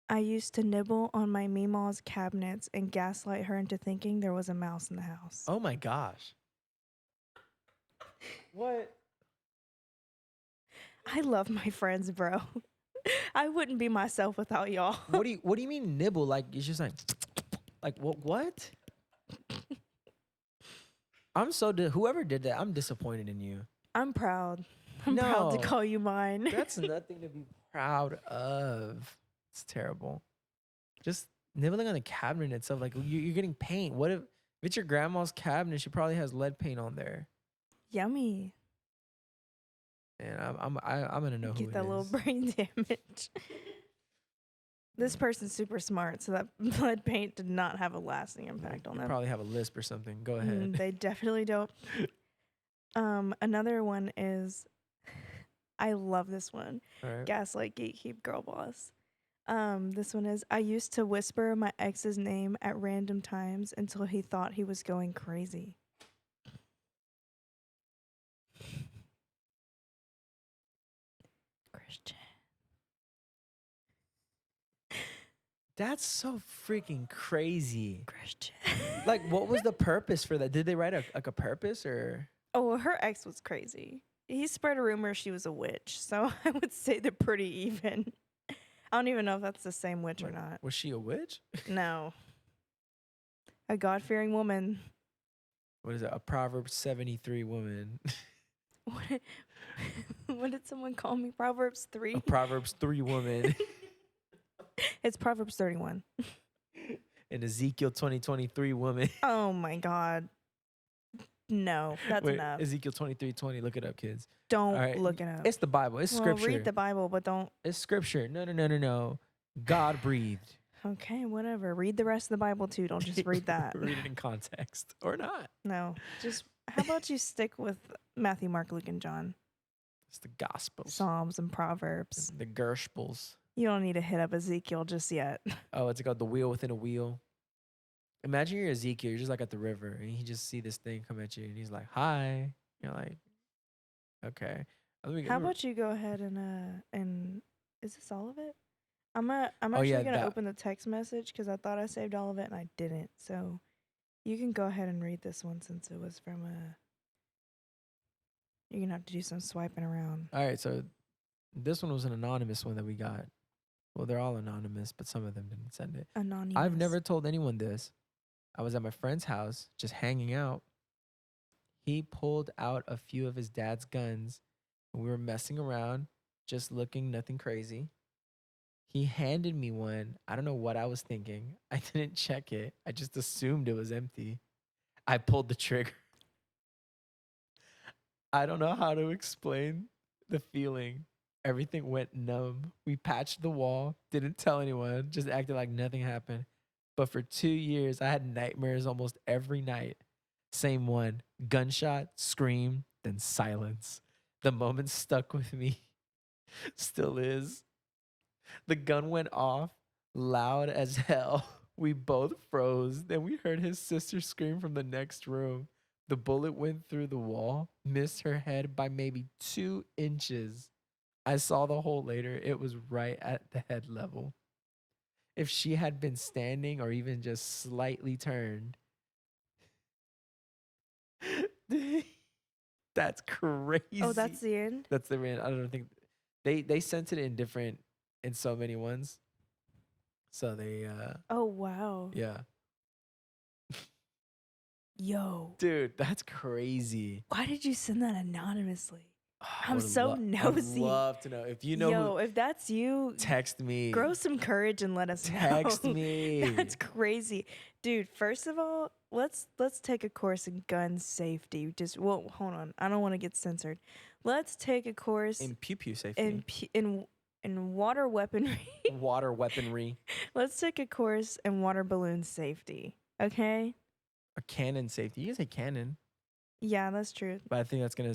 I used to nibble on my Meemaw's cabinets and gaslight her into thinking there was a mouse in the house. Oh my gosh. What? I love my friends, bro. I wouldn't be myself without y'all. What do you mean nibble? Like it's just like what? I'm so whoever did that, I'm disappointed in you. I'm proud. I'm proud to No. call you mine. That's nothing to be proud of. It's terrible. Just nibbling on the cabinet itself, like you're getting paint. What if it's your grandma's cabinet? She probably has lead paint on there. Yummy. And I'm gonna know who Get it that little is. brain damage. This person's super smart, so that lead paint did not have a lasting impact on You them. probably have a lisp or something. Go ahead. They definitely don't. Another one is, I love this one. All right. Gaslight Gatekeep Girl Boss. This one is, I used to whisper my ex's name at random times until he thought he was going crazy. Christian. That's so freaking crazy. Christian. Like, what was the purpose for that? Did they write a purpose or? Oh, well, her ex was crazy. He spread a rumor she was a witch, so I would say they're pretty even. I don't even know if that's the same witch or Like, not. was she a witch? No. A God-fearing woman. What is it? A Proverbs 73 woman. What did someone call me? Proverbs 3? A Proverbs 3 woman. It's Proverbs 31. An Ezekiel 2023 woman. Oh my God. No, that's Wait, enough. Ezekiel 23:20. Look it up, kids. Don't all right, look it up. It's the Bible. It's well, scripture. read the Bible, but don't. It's scripture. No. God breathed. Okay, whatever. Read the rest of the Bible too. Don't just read that. Read it in context or not. No, just how about you stick with Matthew, Mark, Luke, and John? It's the Gospels. Psalms and Proverbs. The Gershpels. You don't need to hit up Ezekiel just yet. Oh, it's called the wheel within a wheel. Imagine you're Ezekiel. You're just like at the river, and you just see this thing come at you, and he's like, "Hi." You're like, "Okay." How about you go ahead and is this all of it? I'm Oh, actually yeah, gonna that- open the text message because I thought I saved all of it and I didn't. So you can go ahead and read this one since it was from a. You're gonna have to do some swiping around. All right, so this one was an anonymous one that we got. Well, they're all anonymous, but some of them didn't send it. Anonymous. I've never told anyone this. I was at my friend's house just hanging out. He pulled out a few of his dad's guns, and we were messing around, just looking, nothing crazy. He handed me one. I don't know what I was thinking. I didn't check it. I just assumed it was empty. I pulled the trigger. I don't know how to explain the feeling. Everything went numb. We patched the wall, didn't tell anyone, just acted like nothing happened. But for 2 years, I had nightmares almost every night. Same one, gunshot, scream, then silence. The moment stuck with me. Still is. The gun went off, loud as hell. We both froze. Then we heard his sister scream from the next room. The bullet went through the wall, missed her head by maybe 2 inches. I saw the hole later. It was right at the head level. If she had been standing or even just slightly turned. That's crazy. Oh, that's the end? That's the end. I don't think they sent it in so many ones. So they Oh, wow. yeah. Yo, Dude, that's crazy. why did you send that anonymously? I I'm would so I would nosy. love to know. If you know Yo, who, if that's you, text me. grow some courage and let us Text know. me. That's crazy. Dude, first of all, let's take a course in gun safety. Hold on. I don't want to get censored. Let's take a course In pew pew in safety. in water weaponry. Water weaponry. Let's take a course in water balloon safety. Okay? A cannon safety. You can say cannon, Yeah, that's true. but I think that's gonna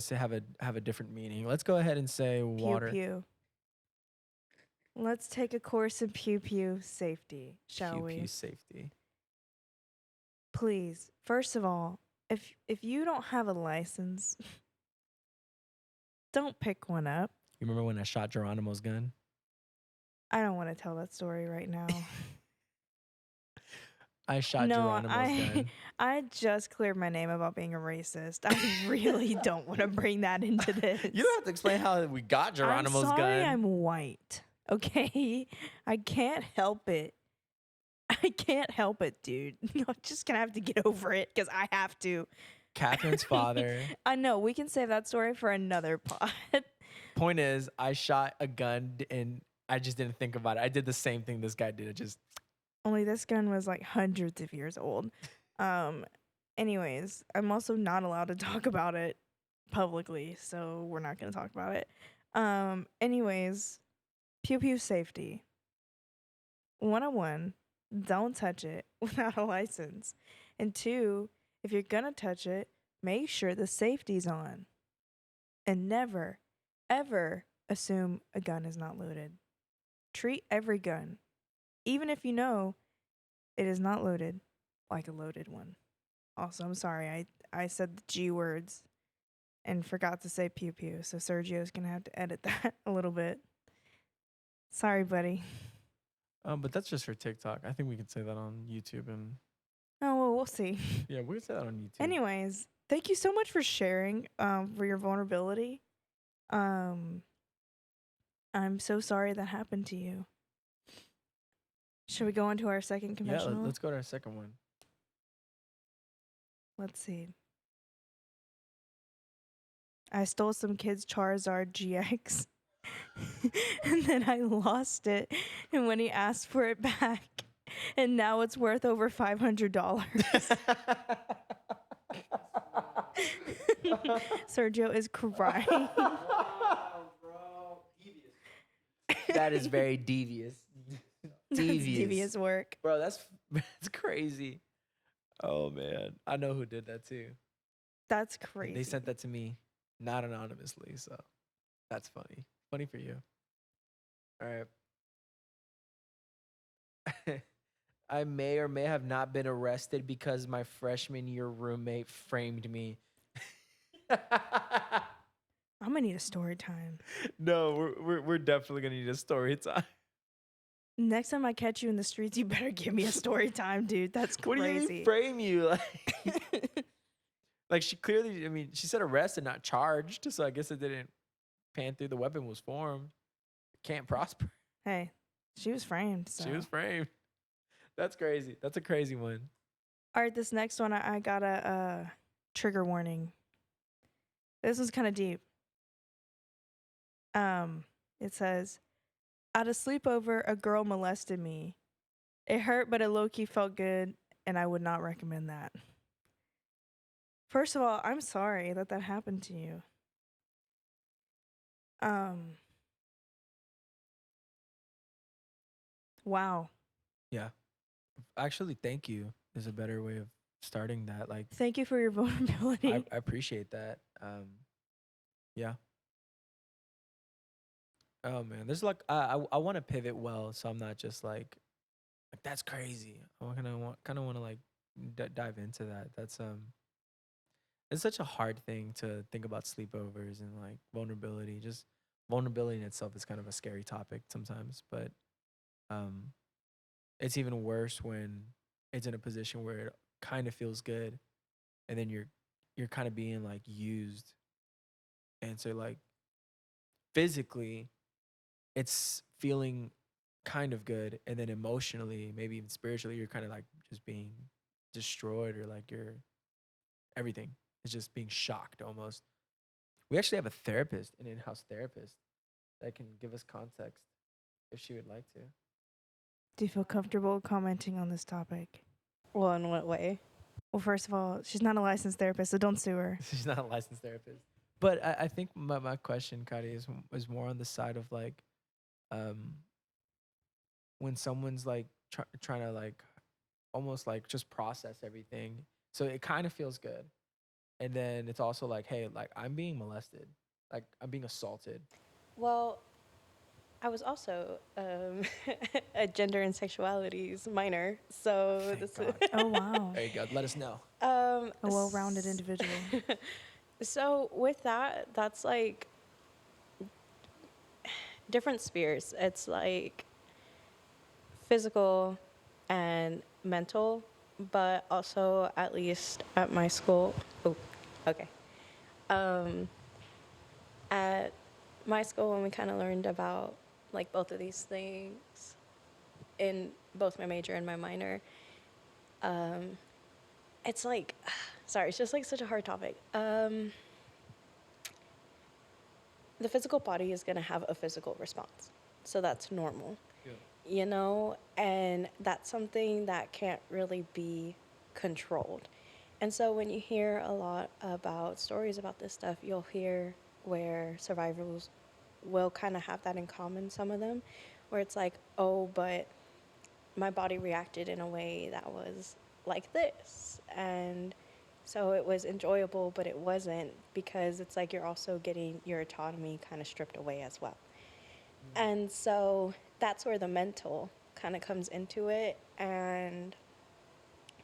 have a different meaning. Let's go ahead and say Pew water. pew. Let's take a course in pew pew safety, shall Pew we? pew safety. Please, first of all, if you don't have a license, don't pick one up. You remember when I shot Geronimo's gun? I don't want to tell that story right now. I shot No, Geronimo's gun. I just cleared my name about being a racist. I really don't want to bring that into this. You don't have to explain how we got Geronimo's I'm sorry gun. I'm white. Okay? I can't help it. I can't help it, dude. You're just gonna have to get over it because I have to. Catherine's father. I know. We can save that story for another pod. Point is, I shot a gun and I just didn't think about it. I did the same thing this guy did. It just Only this gun was like hundreds of years old. Anyways, I'm also not allowed to talk about it publicly, so we're not gonna talk about it. Anyways, pew pew safety. 101, don't touch it without a license. And 2, if you're gonna touch it, make sure the safety's on. And never, ever assume a gun is not loaded. Treat every gun, even if you know it is not loaded, like a loaded one. Also, I'm sorry, I said the G words and forgot to say pew pew, so Sergio's gonna have to edit that a little bit. Sorry, buddy. but that's just for TikTok. I think we can say that on YouTube and Oh, well, we'll see. yeah, we can say that on YouTube. Anyways, thank you so much for sharing for your vulnerability. I'm so sorry that happened to you. Should we go on to our second Yeah, confessional? let's go to our second one. Let's see. I stole some kid's Charizard GX and then I lost it. And when he asked for it back, and now it's worth over $500. Sergio is crying. That is very devious. That's devious work. Bro, that's crazy. Oh man, I know who did that too. That's crazy. They sent that to me, not anonymously, so that's funny. Funny for you. All right. I may or may have not been arrested because my freshman year roommate framed me. I'm gonna need a story time. No, we're definitely gonna need a story time. Next time I catch you in the streets, you better give me a story time, dude. That's What do you crazy. mean frame you? Like she clearly, I mean, she said arrested, not charged. So I guess it didn't pan through. The weapon was formed. Can't prosper. Hey, she was framed. So. She was framed. That's crazy. That's a crazy one. All right, this next one, I got a trigger warning. This one's kind of deep. It says, at a sleepover, a girl molested me. It hurt, but it low-key felt good, and I would not recommend that. First of all, I'm sorry that happened to you. Wow. Yeah. Actually, thank you is a better way of starting that. Like, Thank you for your vulnerability. I appreciate that. Yeah. Oh man, there's like I want to pivot well, so I'm not just like that's crazy. I kind of want to like dive into that. That's it's such a hard thing to think about sleepovers and like vulnerability. Just vulnerability in itself is kind of a scary topic sometimes, but it's even worse when it's in a position where it kind of feels good, and then you're kind of being like used, and so like physically it's feeling kind of good, and then emotionally, maybe even spiritually, you're kind of like just being destroyed, or like you're everything is just being shocked almost. We actually have a therapist, an in-house therapist, that can give us context if she would like to. Do you feel comfortable commenting on this topic? Well, in what way? Well, first of all, she's not a licensed therapist, so don't sue her. She's not a licensed therapist. But I think my question, Kari, is more on the side of like, um, when someone's like trying to like almost like just process everything. So it kind of feels good. And then it's also like, hey, like I'm being molested. Like I'm being assaulted. Well, I was also a gender and sexualities minor, so Thank this God. Oh, wow. There you go. Let us know. A well-rounded individual. So with that, that's like different spheres. It's like physical and mental, but also at least at my school. Oh, okay. At my school, when we kind of learned about like both of these things in both my major and my minor, it's like, sorry, it's just like such a hard topic. The physical body is going to have a physical response. So that's normal, you know? And that's something that can't really be controlled. And so when you hear a lot about stories about this stuff, you'll hear where survivors will kind of have that in common, some of them, where it's like, oh, but my body reacted in a way that was like this. And so it was enjoyable, but it wasn't, because it's like you're also getting your autonomy kind of stripped away as well. And so that's where the mental kind of comes into it, and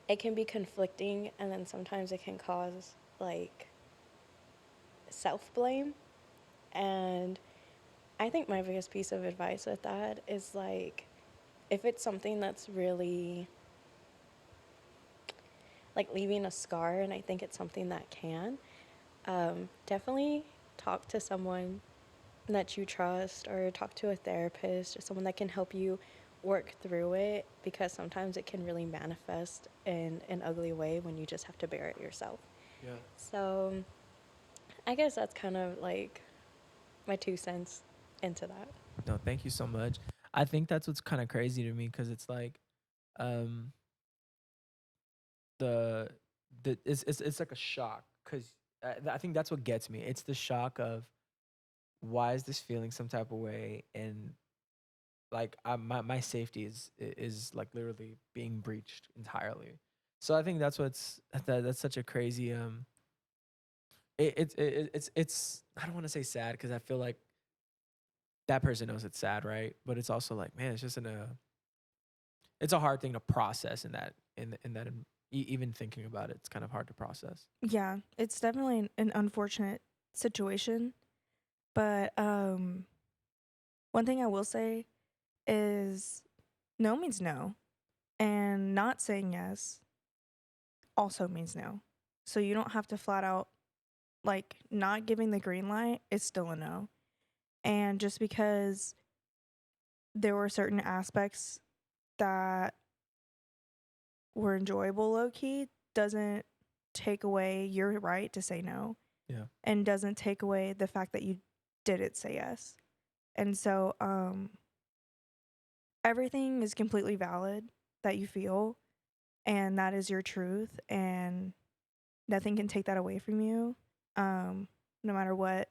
it can be conflicting, and then sometimes it can cause like self-blame. And I think my biggest piece of advice with that is like, if it's something that's really like leaving a scar, and I think it's something that can, definitely talk to someone that you trust, or talk to a therapist or someone that can help you work through it, because sometimes it can really manifest in an ugly way when you just have to bear it yourself. Yeah. So I guess that's kind of like my 2 cents into that. No, thank you so much. I think that's what's kind of crazy to me, because it's like, um, the it's like a shock, because I think that's what gets me. It's the shock of, why is this feeling some type of way, and like my safety is like literally being breached entirely. So I think that's such a crazy it's I don't want to say sad, because I feel like that person knows it's sad, right? But it's also like, man, it's just it's a hard thing to process even thinking about it, it's kind of hard to process. Yeah, it's definitely an unfortunate situation. But one thing I will say is no means no. And not saying yes also means no. So you don't have to flat out, like, not giving the green light is still a no. And just because there were certain aspects that were enjoyable low key doesn't take away your right to say no. Yeah. And doesn't take away the fact that you didn't say yes. And so everything is completely valid that you feel, and that is your truth, and nothing can take that away from you, no matter what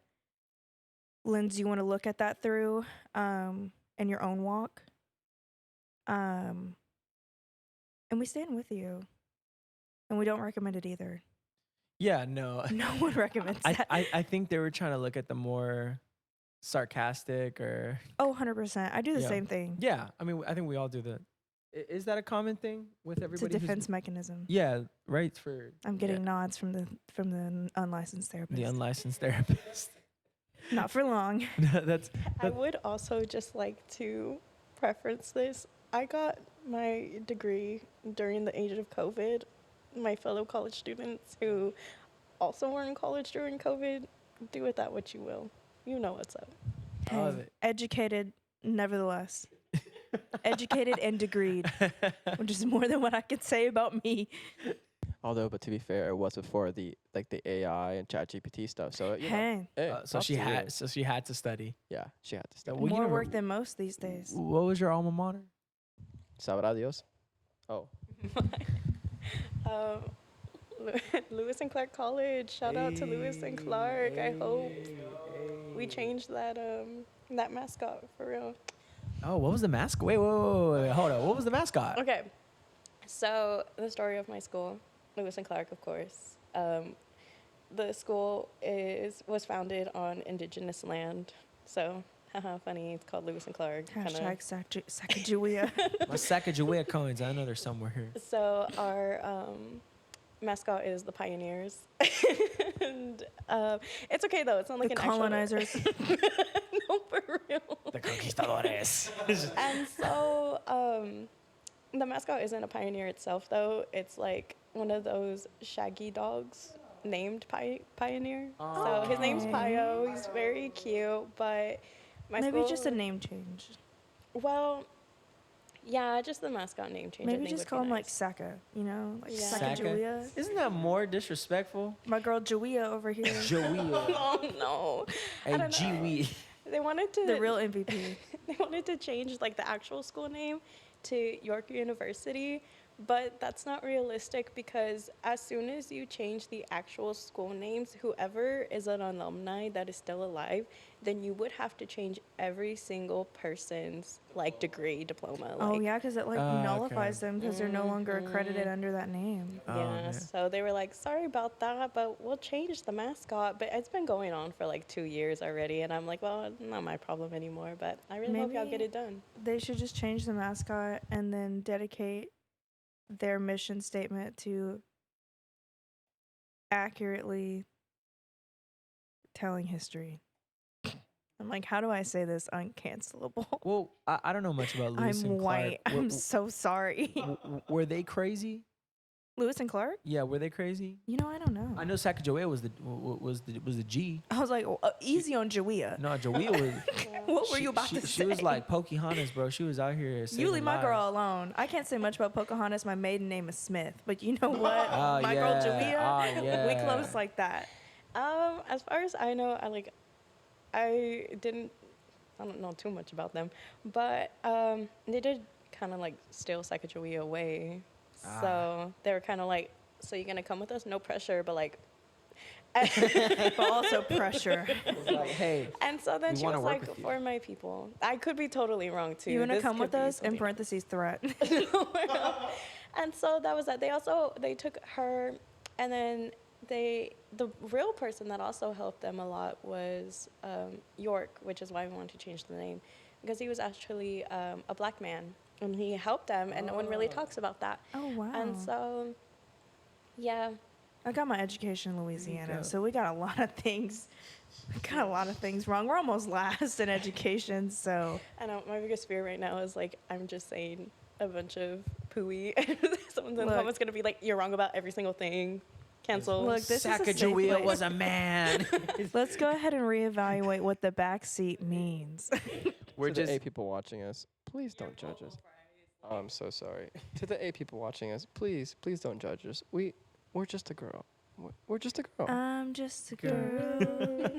lens you want to look at that through, in your own walk. And we stand with you, and we don't recommend it either. Yeah, no. No one recommends that. I think they were trying to look at the more sarcastic, or 100%. I do the Yeah. same thing. yeah. I mean, I think we all do that. Is that a common thing with It's a everybody? defense mechanism. Yeah, right. For I'm getting nods from the unlicensed therapist. the unlicensed therapist. Not for long. That's I would also just like to preference this. I got my degree during the age of COVID. My fellow college students who also were in college during COVID, do with that what you will. You know what's up. Love Hey, it. educated, nevertheless. Educated and degreed, which is more than what I could say about me. Although, but to be fair, it was before the AI and ChatGPT stuff. So Hey, hey, So props she to you. had so she had to study. Yeah, she had to Yeah, study. well, you more never- work than most these days. What was your alma mater? Sabrá Dios. Oh, um, Lewis and Clark College. Shout out to Lewis and Clark. I hope we changed that mascot for real. Oh, what was the mascot? Wait, hold on. What was the mascot? Okay, so the story of my school, Lewis and Clark, of course. The school was founded on indigenous land, so haha, funny. It's called Lewis and Clark. Hashtag Sacagawea. My Sacagawea coins. I know they're somewhere here. So our mascot is the Pioneers, and it's okay though. It's not like The an actual- colonizers. No, for real. The conquistadores. And so the mascot isn't a pioneer itself, though. It's like one of those shaggy dogs named Pioneer. So his name's Okay. Pio. He's very cute, but my Maybe school, just a name change. well, yeah, just the mascot name change. I Maybe think just would call be him like nice. Saka, you know? Like Yeah. Sacagawea. Isn't that more disrespectful? My girl Jawea over here. Joey. Oh no! I Hey, don't know. G-Wee. They wanted to. The real MVP. They wanted to change like the actual school name to York University, but that's not realistic because as soon as you change the actual school names, whoever is an alumni that is still alive, then you would have to change every single person's like degree, diploma. Oh Like, yeah, because it like Okay. nullifies them because they're no longer accredited under that name. Oh, yeah, man. so they were like, sorry about that, but we'll change the mascot. But it's been going on for like 2 years already, and I'm like, well, not my problem anymore, but I really hope y'all get Maybe- it done. They should just change the mascot and then dedicate their mission statement to accurately telling history. I'm like, how do I say this uncancelable? Well, I don't know much about Lewis I'm and white. Clark. I'm so sorry. Were they crazy? Lewis and Clark? Yeah, were they crazy? You know, I don't know. I know Sacagawea was the G. I was like, easy on Jawea. No, Joey was. What were you about to say? She was like Pocahontas, bro. She was out here. You saving leave my lives. girl alone. I can't say much about Pocahontas. My maiden name is Smith. But you know what? Oh, my yeah. girl Jawea, Oh, yeah. we close like that. As far as I know, I don't know too much about them, but they did kind of like steal Sacagawea away. So they were kind of like, so you're gonna come with us? No pressure, but like. But also pressure. It's like, hey, And so then We she wanna was work like, with you. for my people. I could be totally wrong too. You want to This come could with be us? In totally- parentheses, threat. And so that was that. They took her, and then the real person that also helped them a lot was York, which is why we wanted to change the name, because he was actually a black man, and he helped them, and no one really talks about that. Oh, wow. And so, yeah, I got my education in Louisiana, go. so we got a lot of things. We got a lot of things wrong. We're almost last in education, so I know my biggest fear right now is like I'm just saying a bunch of pooey, and someone's in the Look. comments gonna be like, "You're wrong about every single thing." Cancel. Look, this is a safe Sacagawea place. was a man. let's go ahead and reevaluate what the backseat means. We're to just. the 8 people watching us, please don't judge us. Oh, I'm so sorry. To the 8 people watching us, please don't judge us. We're just a girl. We're just a girl. I'm just a girl.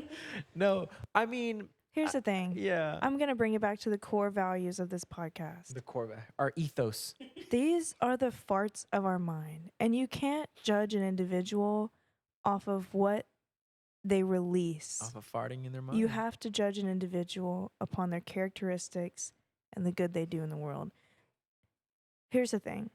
No, I mean, Here's the thing. yeah. I'm going to bring it back to the core values of this podcast. The core, our ethos. These are the farts of our mind. And you can't judge an individual off of what they release. Off of farting in their mind. You have to judge an individual upon their characteristics and the good they do in the world. Here's the thing.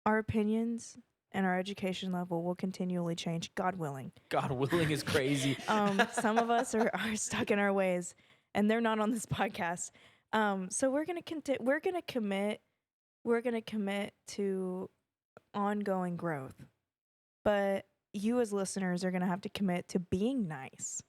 Our opinions and our education level will continually change, God willing. God willing is crazy. Some of us are stuck in our ways, and they're not on this podcast. So we're gonna commit to ongoing growth, but you as listeners are gonna have to commit to being nice.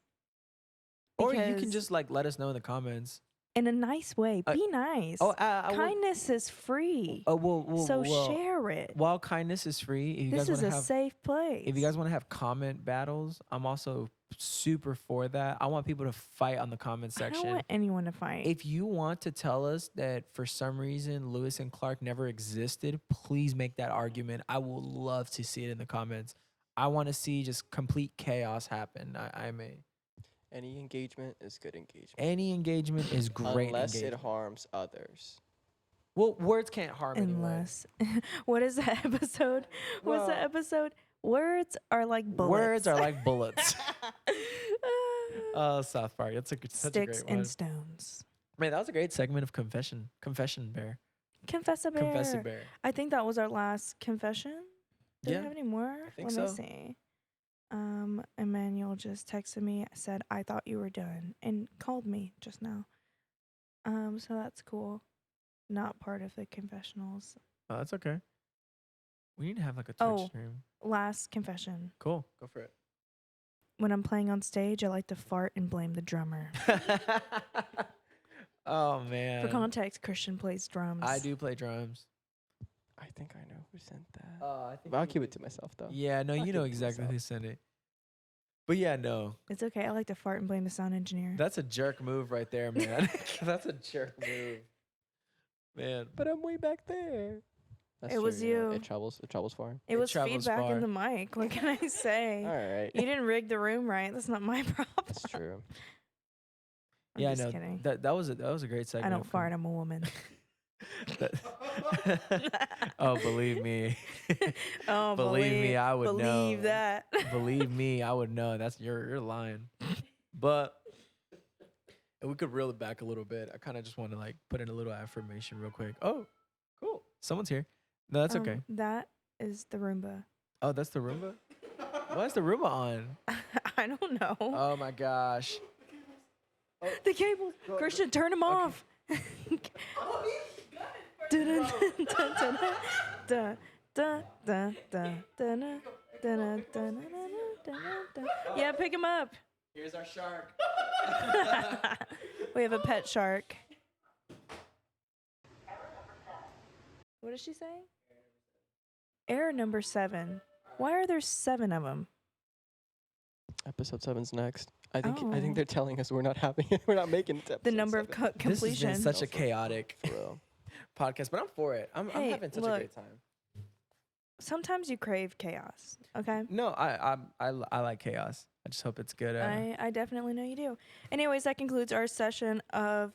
Or you can Because- just like let us know in the comments. in a nice way. Uh, Be nice. I will. Kindness is free. Well, So share it. while kindness is free, if you This guys want is to a have, safe place. if you guys want to have comment battles, I'm also super for that. I want people to fight on the comment I don't section. want anyone to fight. If you want to tell us that for some reason Lewis and Clark never existed, please make that argument. I will love to see it in the comments. I want to see just complete chaos happen. Any engagement is good engagement. Any engagement is great Unless engagement. it harms others. Well, words can't harm anyone. Unless, what is that episode? What's the Well- episode? Words are like bullets. Words are like bullets. Oh, South Park. That's such a Sticks great one. and stones. Man, that was a great segment of Confession Bear. Confess a bear. Confess a Bear. I think that was our last confession. Do we Yeah, have any more? think Let so. me see. Emmanuel just texted me, said, I thought you were done, and called me just now. So that's cool. Not part of the confessionals. Oh, that's okay. We need to have like a Twitch Oh. stream. Last confession. Cool. Go for it. When I'm playing on stage, I like to fart and blame the drummer. Oh man. For context, Christian plays drums. I do play drums. I think I know who sent that. I think But I'll keep it to myself though. Yeah, no, I'll you keep know it to exactly myself. who sent it. But yeah, no. It's okay. I like to fart and blame the sound engineer. That's a jerk move right there, man. That's a jerk move. Man. But I'm way back there. That's It was know, you. It travels far. It It was travels feedback far. in the mic. What can I say? All right. You didn't rig the room right. That's not my problem. That's true. I'm Yeah, just no. kidding. That was a great segment. I don't of fart. I'm a woman. Oh, believe me. Oh, Believe me, I would believe know. that. Believe me, I would know. That's you're lying. But and we could reel it back a little bit. I kind of just want to like put in a little affirmation real quick. Oh, cool. Someone's here. No, that's okay. That is the Roomba. Oh, that's the Roomba? Why is the Roomba on? I don't know. Oh my gosh. The cables. Christian, turn them off. Yeah, pick him up. Here's our shark. We have a pet shark. What is she saying? Error number 7. Why are there 7 of them? Episode 7's next. I think Oh. they're telling us we're not having it. We're not making it to The episode number of 7. This has been completion. such a chaotic For real. podcast, but I'm for it. I'm Hey, having such a look. great time. Sometimes you crave chaos. Okay. No, I like chaos. I just hope it's good. I definitely know you do. Anyways, that concludes our session of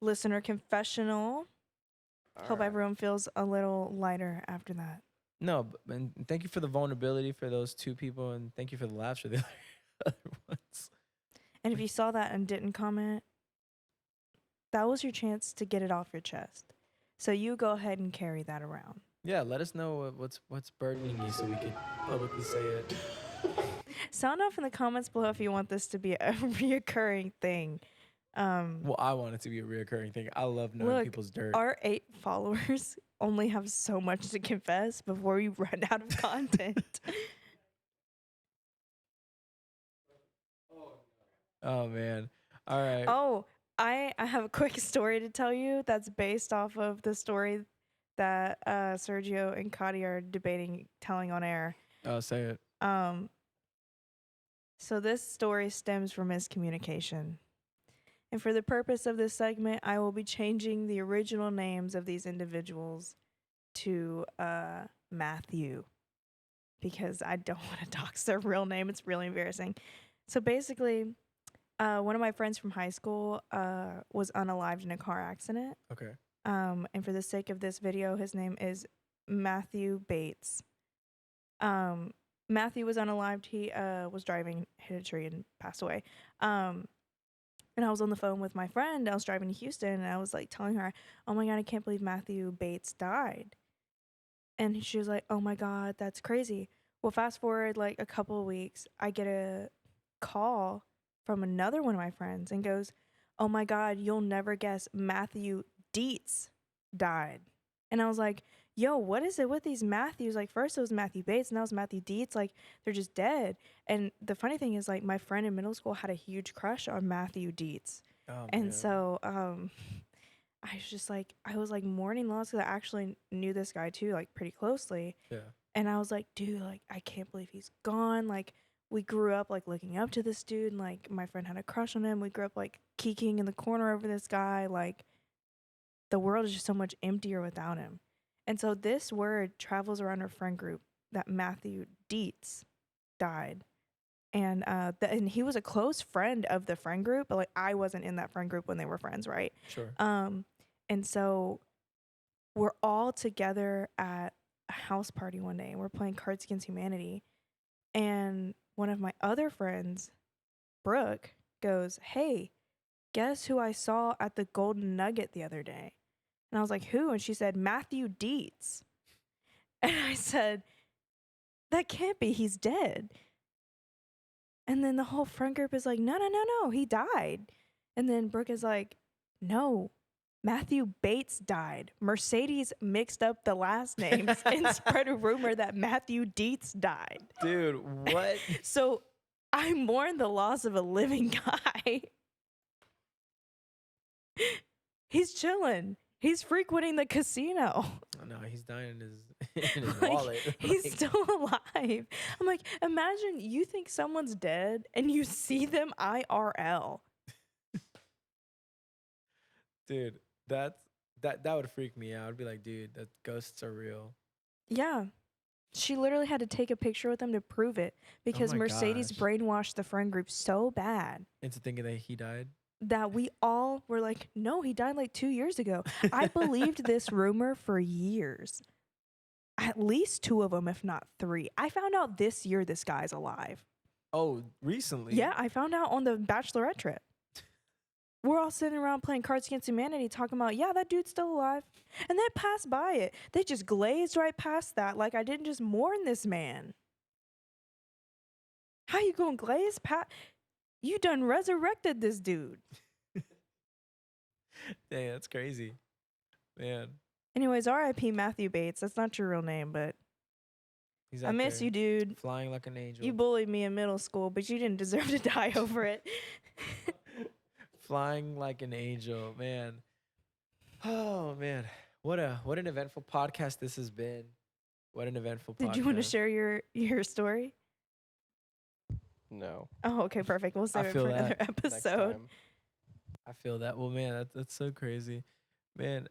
listener confessional. Hope Alright. everyone feels a little lighter after that. No, and thank you for the vulnerability for those 2 people, and thank you for the laughs for the other ones. And if you saw that and didn't comment, that was your chance to get it off your chest. So you go ahead and carry that around. Yeah, let us know what's burdening you so we can publicly say it. Sound off in the comments below if you want this to be a reoccurring thing. Well, I want it to be a reoccurring thing. I love knowing Look, people's dirt. Our 8 followers only have so much to confess before we run out of content. Oh man. All right. Oh, I have a quick story to tell you that's based off of the story that Sergio and Kadi are debating telling on air. Oh, say it. So this story stems from miscommunication. And for the purpose of this segment, I will be changing the original names of these individuals to Matthew because I don't want to dox their real name. It's really embarrassing. So basically, one of my friends from high school was unalived in a car accident. Okay. And for the sake of this video, his name is Matthew Bates. Matthew was unalived. He was driving, hit a tree, and passed away. And I was on the phone with my friend. I was driving to Houston, and I was like telling her, "Oh my God, I can't believe Matthew Bates died." And she was like, "Oh my God, that's crazy." Well, fast forward like a couple of weeks, I get a call from another one of my friends and goes, "Oh my God, you'll never guess, Matthew Dietz died." And I was like, yo, what is it with these Matthews? Like, first it was Matthew Bates, now it's Matthew Dietz. Like, they're just dead. And the funny thing is, like, my friend in middle school had a huge crush on Matthew Dietz. Oh And man. so I was just like, I was like mourning loss because I actually knew this guy too, like pretty closely. Yeah. And I was like, dude, like, I can't believe he's gone. Like, we grew up like looking up to this dude. And, like, my friend had a crush on him. We grew up like kikiing in the corner over this guy. Like, the world is just so much emptier without him. And so this word travels around our friend group that Matthew Dietz died. And and he was a close friend of the friend group, but like I wasn't in that friend group when they were friends, right? Sure. And so we're all together at a house party one day and we're playing Cards Against Humanity. And one of my other friends, Brooke, goes, "Hey, guess who I saw at the Golden Nugget the other day?" And I was like, "Who?" And she said, "Matthew Dietz." And I said, "That can't be. He's dead." And then the whole friend group is like, "No, no, no, no. He died." And then Brooke is like, "No, Matthew Bates died. Mercedes mixed up the last names and spread a rumor that Matthew Dietz died." Dude, what? So I mourn the loss of a living guy. He's chilling. He's frequenting the casino. Oh, no, he's dying in his, in his Like, wallet. he's Like, still alive. I'm like, imagine you think someone's dead and you see them IRL. dude, that would freak me out. I'd be like, dude, that ghosts are real. Yeah. She literally had to take a picture with him to prove it because my Mercedes gosh. brainwashed the friend group so bad Into thinking that he died. that we all were like, no, he died like 2 years ago. I believed this rumor for years. At least 2 of them, if not 3. I found out this year this guy's alive. Oh, recently? Yeah, I found out on the bachelorette trip. We're all sitting around playing Cards Against Humanity talking about, yeah, that dude's still alive. And they passed by it. They just glazed right past that like I didn't just mourn this man. How you gonna glaze past? You done resurrected this dude. Dang, that's crazy. Man, Anyways, R.I.P. Matthew Bates. That's not your real name, but he's I out miss there you, dude. flying like an angel. You bullied me in middle school, but you didn't deserve to die over it. Flying like an angel, man. Oh man, what an eventful podcast this has been. What an eventful podcast. Did you want to share your story? No. Oh, okay, perfect. We'll save it feel for another that. Next episode. time. I feel that. Well, man, that's so crazy, man.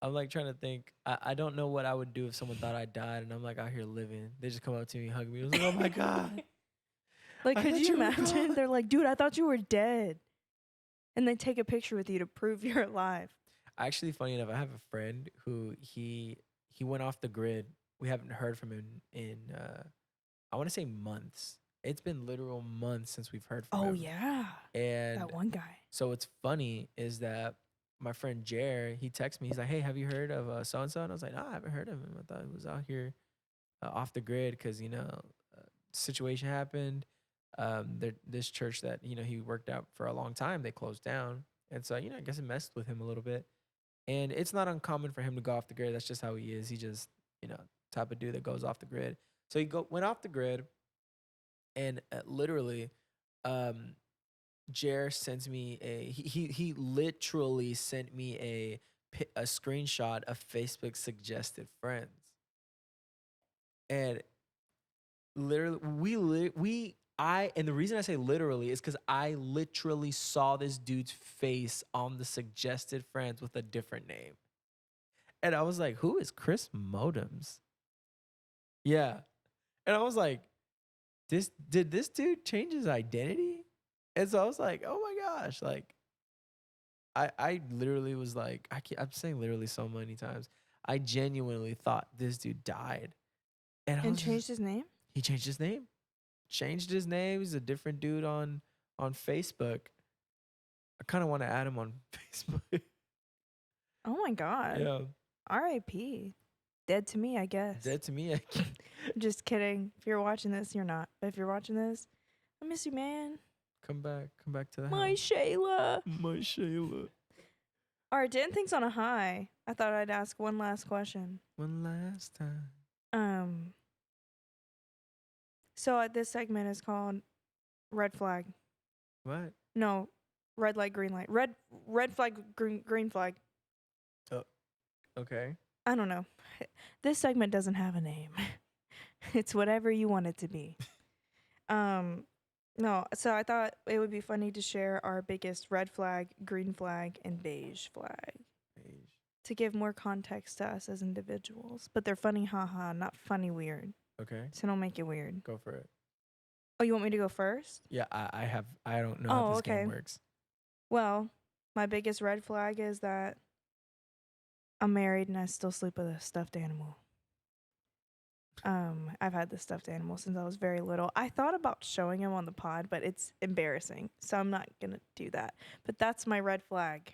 I'm like trying to think. I don't know what I would do if someone thought I died and I'm like out here living. They just come up to me, hug me. I was like, oh my god. Like, I could thought you you were imagine? gone. They're like, dude, I thought you were dead. And they take a picture with you to prove you're alive. Actually, funny enough, I have a friend who he went off the grid. We haven't heard from him in I want to say months. It's been literal months since we've heard from him. Oh, yeah. And That one guy. so what's funny is that my friend Jer, he texted me. He's like, "Hey, have you heard of so and so?" And I was like, "No, I haven't heard of him. I thought he was out here off the grid because situation happened. This church that he worked out for a long time, they closed down, and so I guess it messed with him a little bit. And it's not uncommon for him to go off the grid. That's just how he is. He just type of dude that goes off the grid. So went off the grid, and literally, Jer sends me he literally sent me a screenshot of Facebook suggested friends, and literally and the reason I say literally is because I literally saw this dude's face on the suggested friends with a different name, and I was like, who is Chris Modems? Yeah, and I was like, did this dude change his identity? And so I was like, oh my gosh, like I literally was like, I'm saying literally so many times. I genuinely thought this dude died. And I And was just- changed his name? he changed his name. Changed his name. He's a different dude on Facebook. I kind of want to add him on Facebook. Oh, my God. Yeah. R.I.P. Dead to me, I guess. Dead to me. Just kidding. If you're watching this, you're not. But if you're watching this, I miss you, man. Come back to the My house. Shayla. My Shayla. All right, to end things on a high, I thought I'd ask one last question. One last time. So this segment is called Red Flag. What? No, Red light, green light. Red flag, green flag. Okay. I don't know. This segment doesn't have a name. It's whatever you want it to be. No, so I thought it would be funny to share our biggest red flag, green flag, and beige flag to give more context to us as individuals. But they're funny, haha, not funny weird. Okay. So don't make it weird. Go for it. Oh, you want me to go first? Yeah, I don't know Oh, how this okay. game works. Well, my biggest red flag is that I'm married and I still sleep with a stuffed animal. I've had this stuffed animal since I was very little. I thought about showing him on the pod, but it's embarrassing, so I'm not gonna do that. But that's my red flag.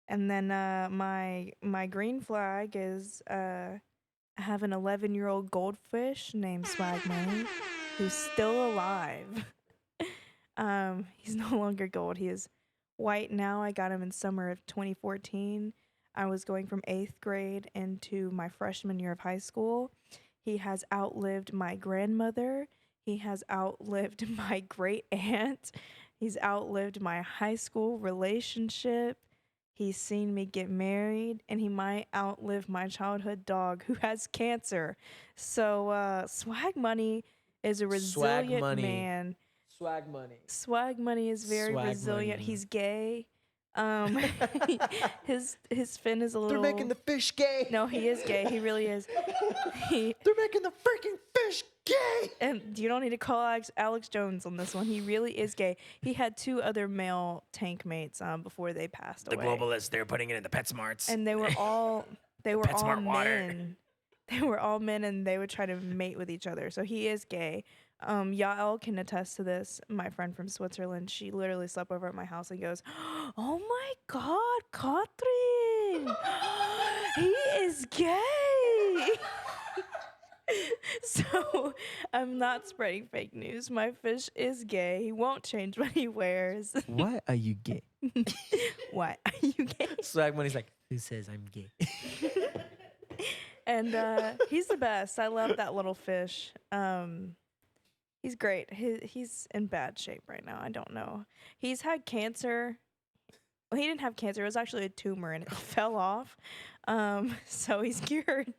And then my green flag is I have an 11-year-old goldfish named Swag Money who's still alive. He's no longer gold. He is white now. I got him in summer of 2014. I was going from 8th grade into my freshman year of high school. He has outlived my grandmother. He has outlived my great aunt. He's outlived my high school relationship. He's seen me get married, and he might outlive my childhood dog who has cancer. So Swag Money is a resilient Money. man. Swag Money. Swag Money is very Swag resilient. Money. He's gay. His fin is a little. They're making the fish gay. No, he is gay. He really is. They're making the freaking fish gay. And you don't need to call Alex Jones on this one. He really is gay. He had 2 other male tank mates before they passed away. Globalists, they're putting it in the PetSmarts. And they were all PetSmart water. men. They were all men, and they would try to mate with each other. So he is gay. Yael can attest to this. My friend from Switzerland, she literally slept over at my house and goes, "Oh my God, Katrin, he is gay." So I'm not spreading fake news. My fish is gay. He won't change what he wears. Why are you gay? What? Are you gay? Swag Money's like, who says I'm gay? And he's the best. I love that little fish. He's great. He's in bad shape right now. I don't know. He's had cancer. Well, he didn't have cancer. It was actually a tumor, and it fell off. So he's cured.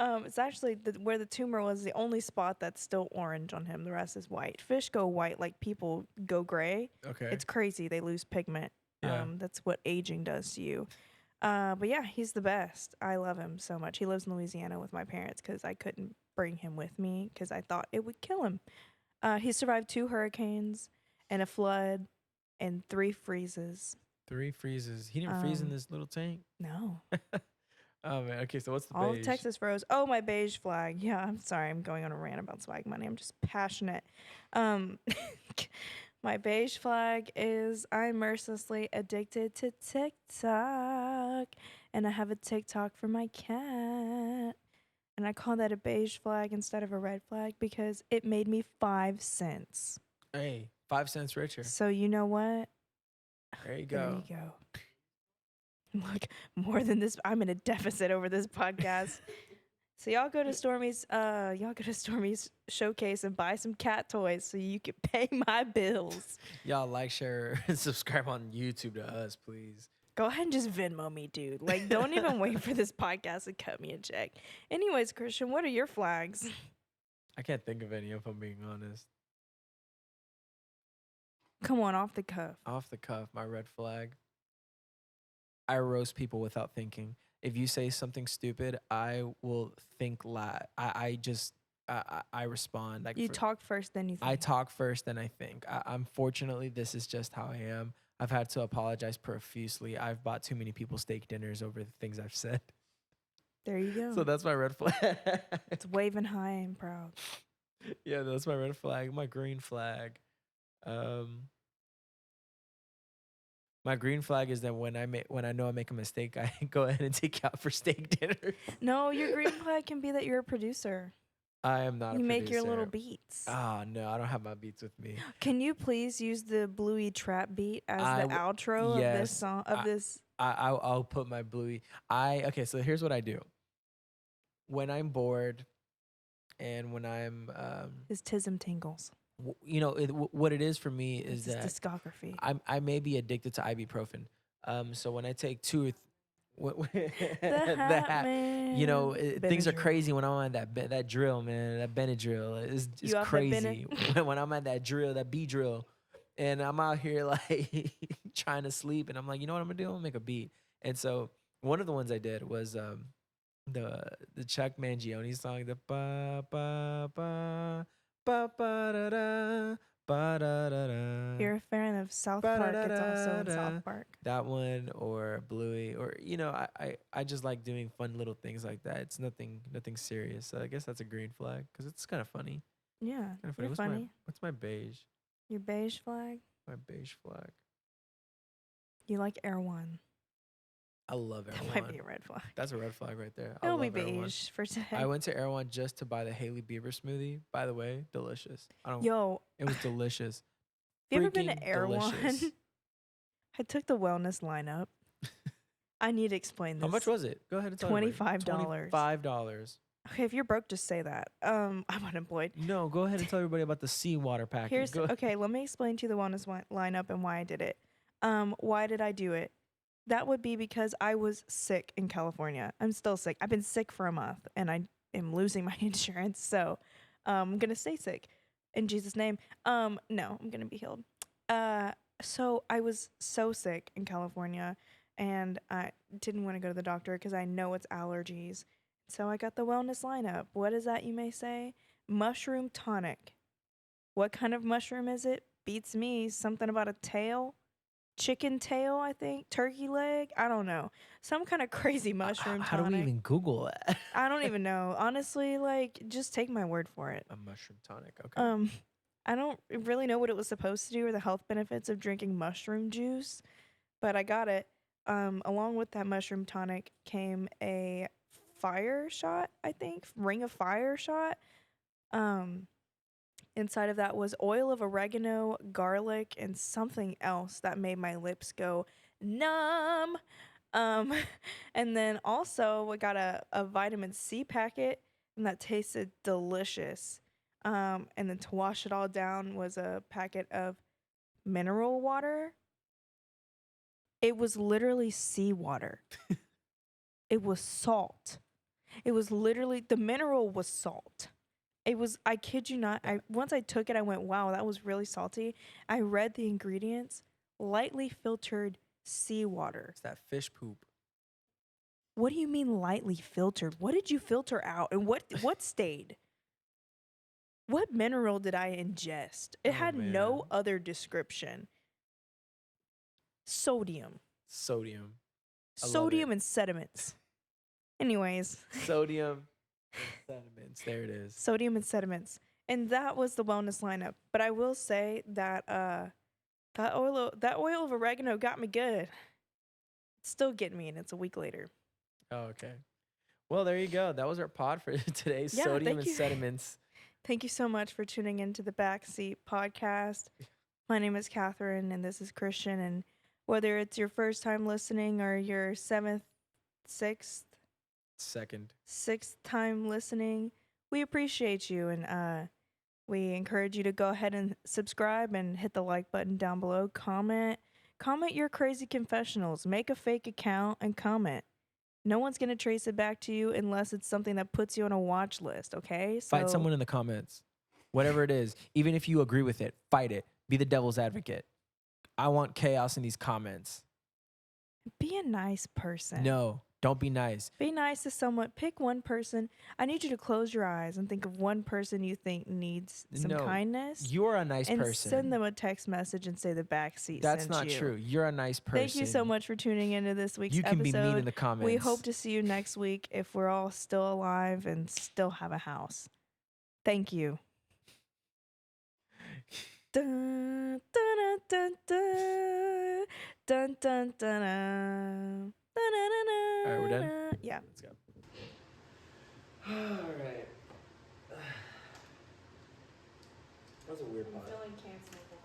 It's actually where the tumor was the only spot that's still orange on him. The rest is white. Fish go white like people go gray. Okay. It's crazy. They lose pigment. Yeah. That's what aging does to you. But yeah, he's the best. I love him so much. He lives in Louisiana with my parents because I couldn't bring him with me because I thought it would kill him. He survived 2 hurricanes and a flood and 3 freezes. 3 freezes. He didn't freeze in this little tank. No. Oh man. Okay, so what's the All beige? of Texas froze. Oh, my beige flag. Yeah, I'm sorry. I'm going on a rant about Swag Money. I'm just passionate. My beige flag is I'm mercilessly addicted to TikTok. And I have a TikTok for my cat. And I call that a beige flag instead of a red flag because it made me 5 cents. Hey, 5 cents richer. So you know what? There you There go. you go. Look, more than this, I'm in a deficit over this podcast. So y'all go to Stormy's showcase and buy some cat toys so you can pay my bills. Y'all like, share, and subscribe on YouTube to us, please. Go ahead and just Venmo me, dude. Like, don't even wait for this podcast to cut me a check. Anyways, Christian, what are your flags? I can't think of any if I'm being honest. Come on, off the cuff. Off the cuff, my red flag. I roast people without thinking. If you say something stupid, I will think I respond. Like You talk first, then you think. I talk first, then I think. Unfortunately, this is just how I am. I've had to apologize profusely. I've bought too many people steak dinners over the things I've said. There you go. So that's my red flag. It's waving high and proud. Yeah, that's my red flag. My green flag. My green flag is that when I know I make a mistake, I go ahead and take you out for steak dinner. No, your green flag can be that you're a producer. I am not. You a make your little producer. beats. Oh no, I don't have my beats with me. Can you please use the Bluey trap beat as I the outro of this yes, song of this? I'll put my bluey. Okay, so here's what I do. When I'm bored, and when I'm His tism tingles. what it is for me It's is his that discography. I may be addicted to ibuprofen. So when I take two or The the Hat Man. things are Benadryl. crazy when I'm on that drill, man. That Benadryl is You off that crazy. When I'm at that drill, that B drill, and I'm out here like trying to sleep, and I'm like, you know what I'm gonna do? I'm gonna make a beat. And so one of the ones I did was the Chuck Mangione song, the ba ba ba ba ba da da ba da da da. If you're a fan of South Park, it's also in South Park. That one or Bluey or I just like doing fun little things like that. It's nothing serious. So I guess that's a green flag because it's kind of funny. Yeah, Kind of funny. you're funny. What's my beige? Your beige flag. My beige flag. You like Air One. I love Air That One. might be a red flag. That's a red flag right there. It'll be love Air One. beige for today. I went to Air One just to buy the Haley Bieber smoothie. By the way, delicious. Yo, It was delicious. have you ever been Freaking to Air One? delicious. I took the wellness lineup. I need to explain this. How much was it? Go ahead and tell everybody. $25. $25. Okay, if you're broke, just say that. I'm unemployed. No, go ahead and tell everybody about the seawater package. Okay, let me explain to you the wellness lineup and why I did it. Why did I do it? That would be because I was sick in California. I'm still sick. I've been sick for a month and I am losing my insurance. So I'm going to stay sick in Jesus' name. No, I'm going to be healed. So I was so sick in California and I didn't want to go to the doctor because I know it's allergies. So I got the wellness lineup. What is that, you may say? Mushroom tonic. What kind of mushroom is it? Beats me. Something about a tail. Chicken tail, I think. Turkey leg. I don't know. Some kind of crazy mushroom tonic. How do we even Google that? I don't even know. Honestly, like, just take my word for it. A mushroom tonic. Okay. I don't really know what it was supposed to do or the health benefits of drinking mushroom juice, but I got it. Along with that mushroom tonic came a fire shot, I think. Ring of fire shot. Inside of that was oil of oregano, garlic, and something else that made my lips go numb. And then also we got a vitamin C packet, and that tasted delicious. And then to wash it all down was a packet of mineral water. It was literally seawater. It was salt. It was literally, the mineral was salt. It was, I kid you not, once I took it, I went, wow, that was really salty. I read the ingredients, lightly filtered seawater. It's that fish poop. What do you mean lightly filtered? What did you filter out? And what stayed? What mineral did I ingest? It had no other description. Sodium. Sodium. Sodium and sediments. Anyways. Sodium and sediments. There it is. Sodium and sediments. And that was the wellness lineup. But I will say that that oil of oregano got me good. It's still getting me, and it's a week later. Oh, okay. Well, there you go. That was our pod for today. Yeah, Sodium and sediments. Thank you so much for tuning into the Backseat podcast. My name is Catherine, and this is Christian. And whether it's your first time listening or your sixth time listening, we appreciate you. And we encourage you to go ahead and subscribe and hit the like button down below. Comment your crazy confessionals. Make a fake account and comment. No one's going to trace it back to you unless it's something that puts you on a watch list, okay? So Fight someone in the comments. Whatever it is. Even if you agree with it, fight it. Be the devil's advocate. I want chaos in these comments. be a nice person. No, don't be nice. Be nice to someone. Pick one person. I need you to close your eyes and think of one person you think needs some kindness. You're a nice and person. Send them a text message and say the Backseat That's sent not you. true. You're a nice person. Thank you so much for tuning into this week's episode. You can be mean in the comments. We hope to see you next week if we're all still alive and still have a house. Thank you. Dun, dun, dun, dun, dun, dun, dun, dun, dun, All right, we're done? Yeah. Let's go. All right. That was a weird part. Feeling cancelable.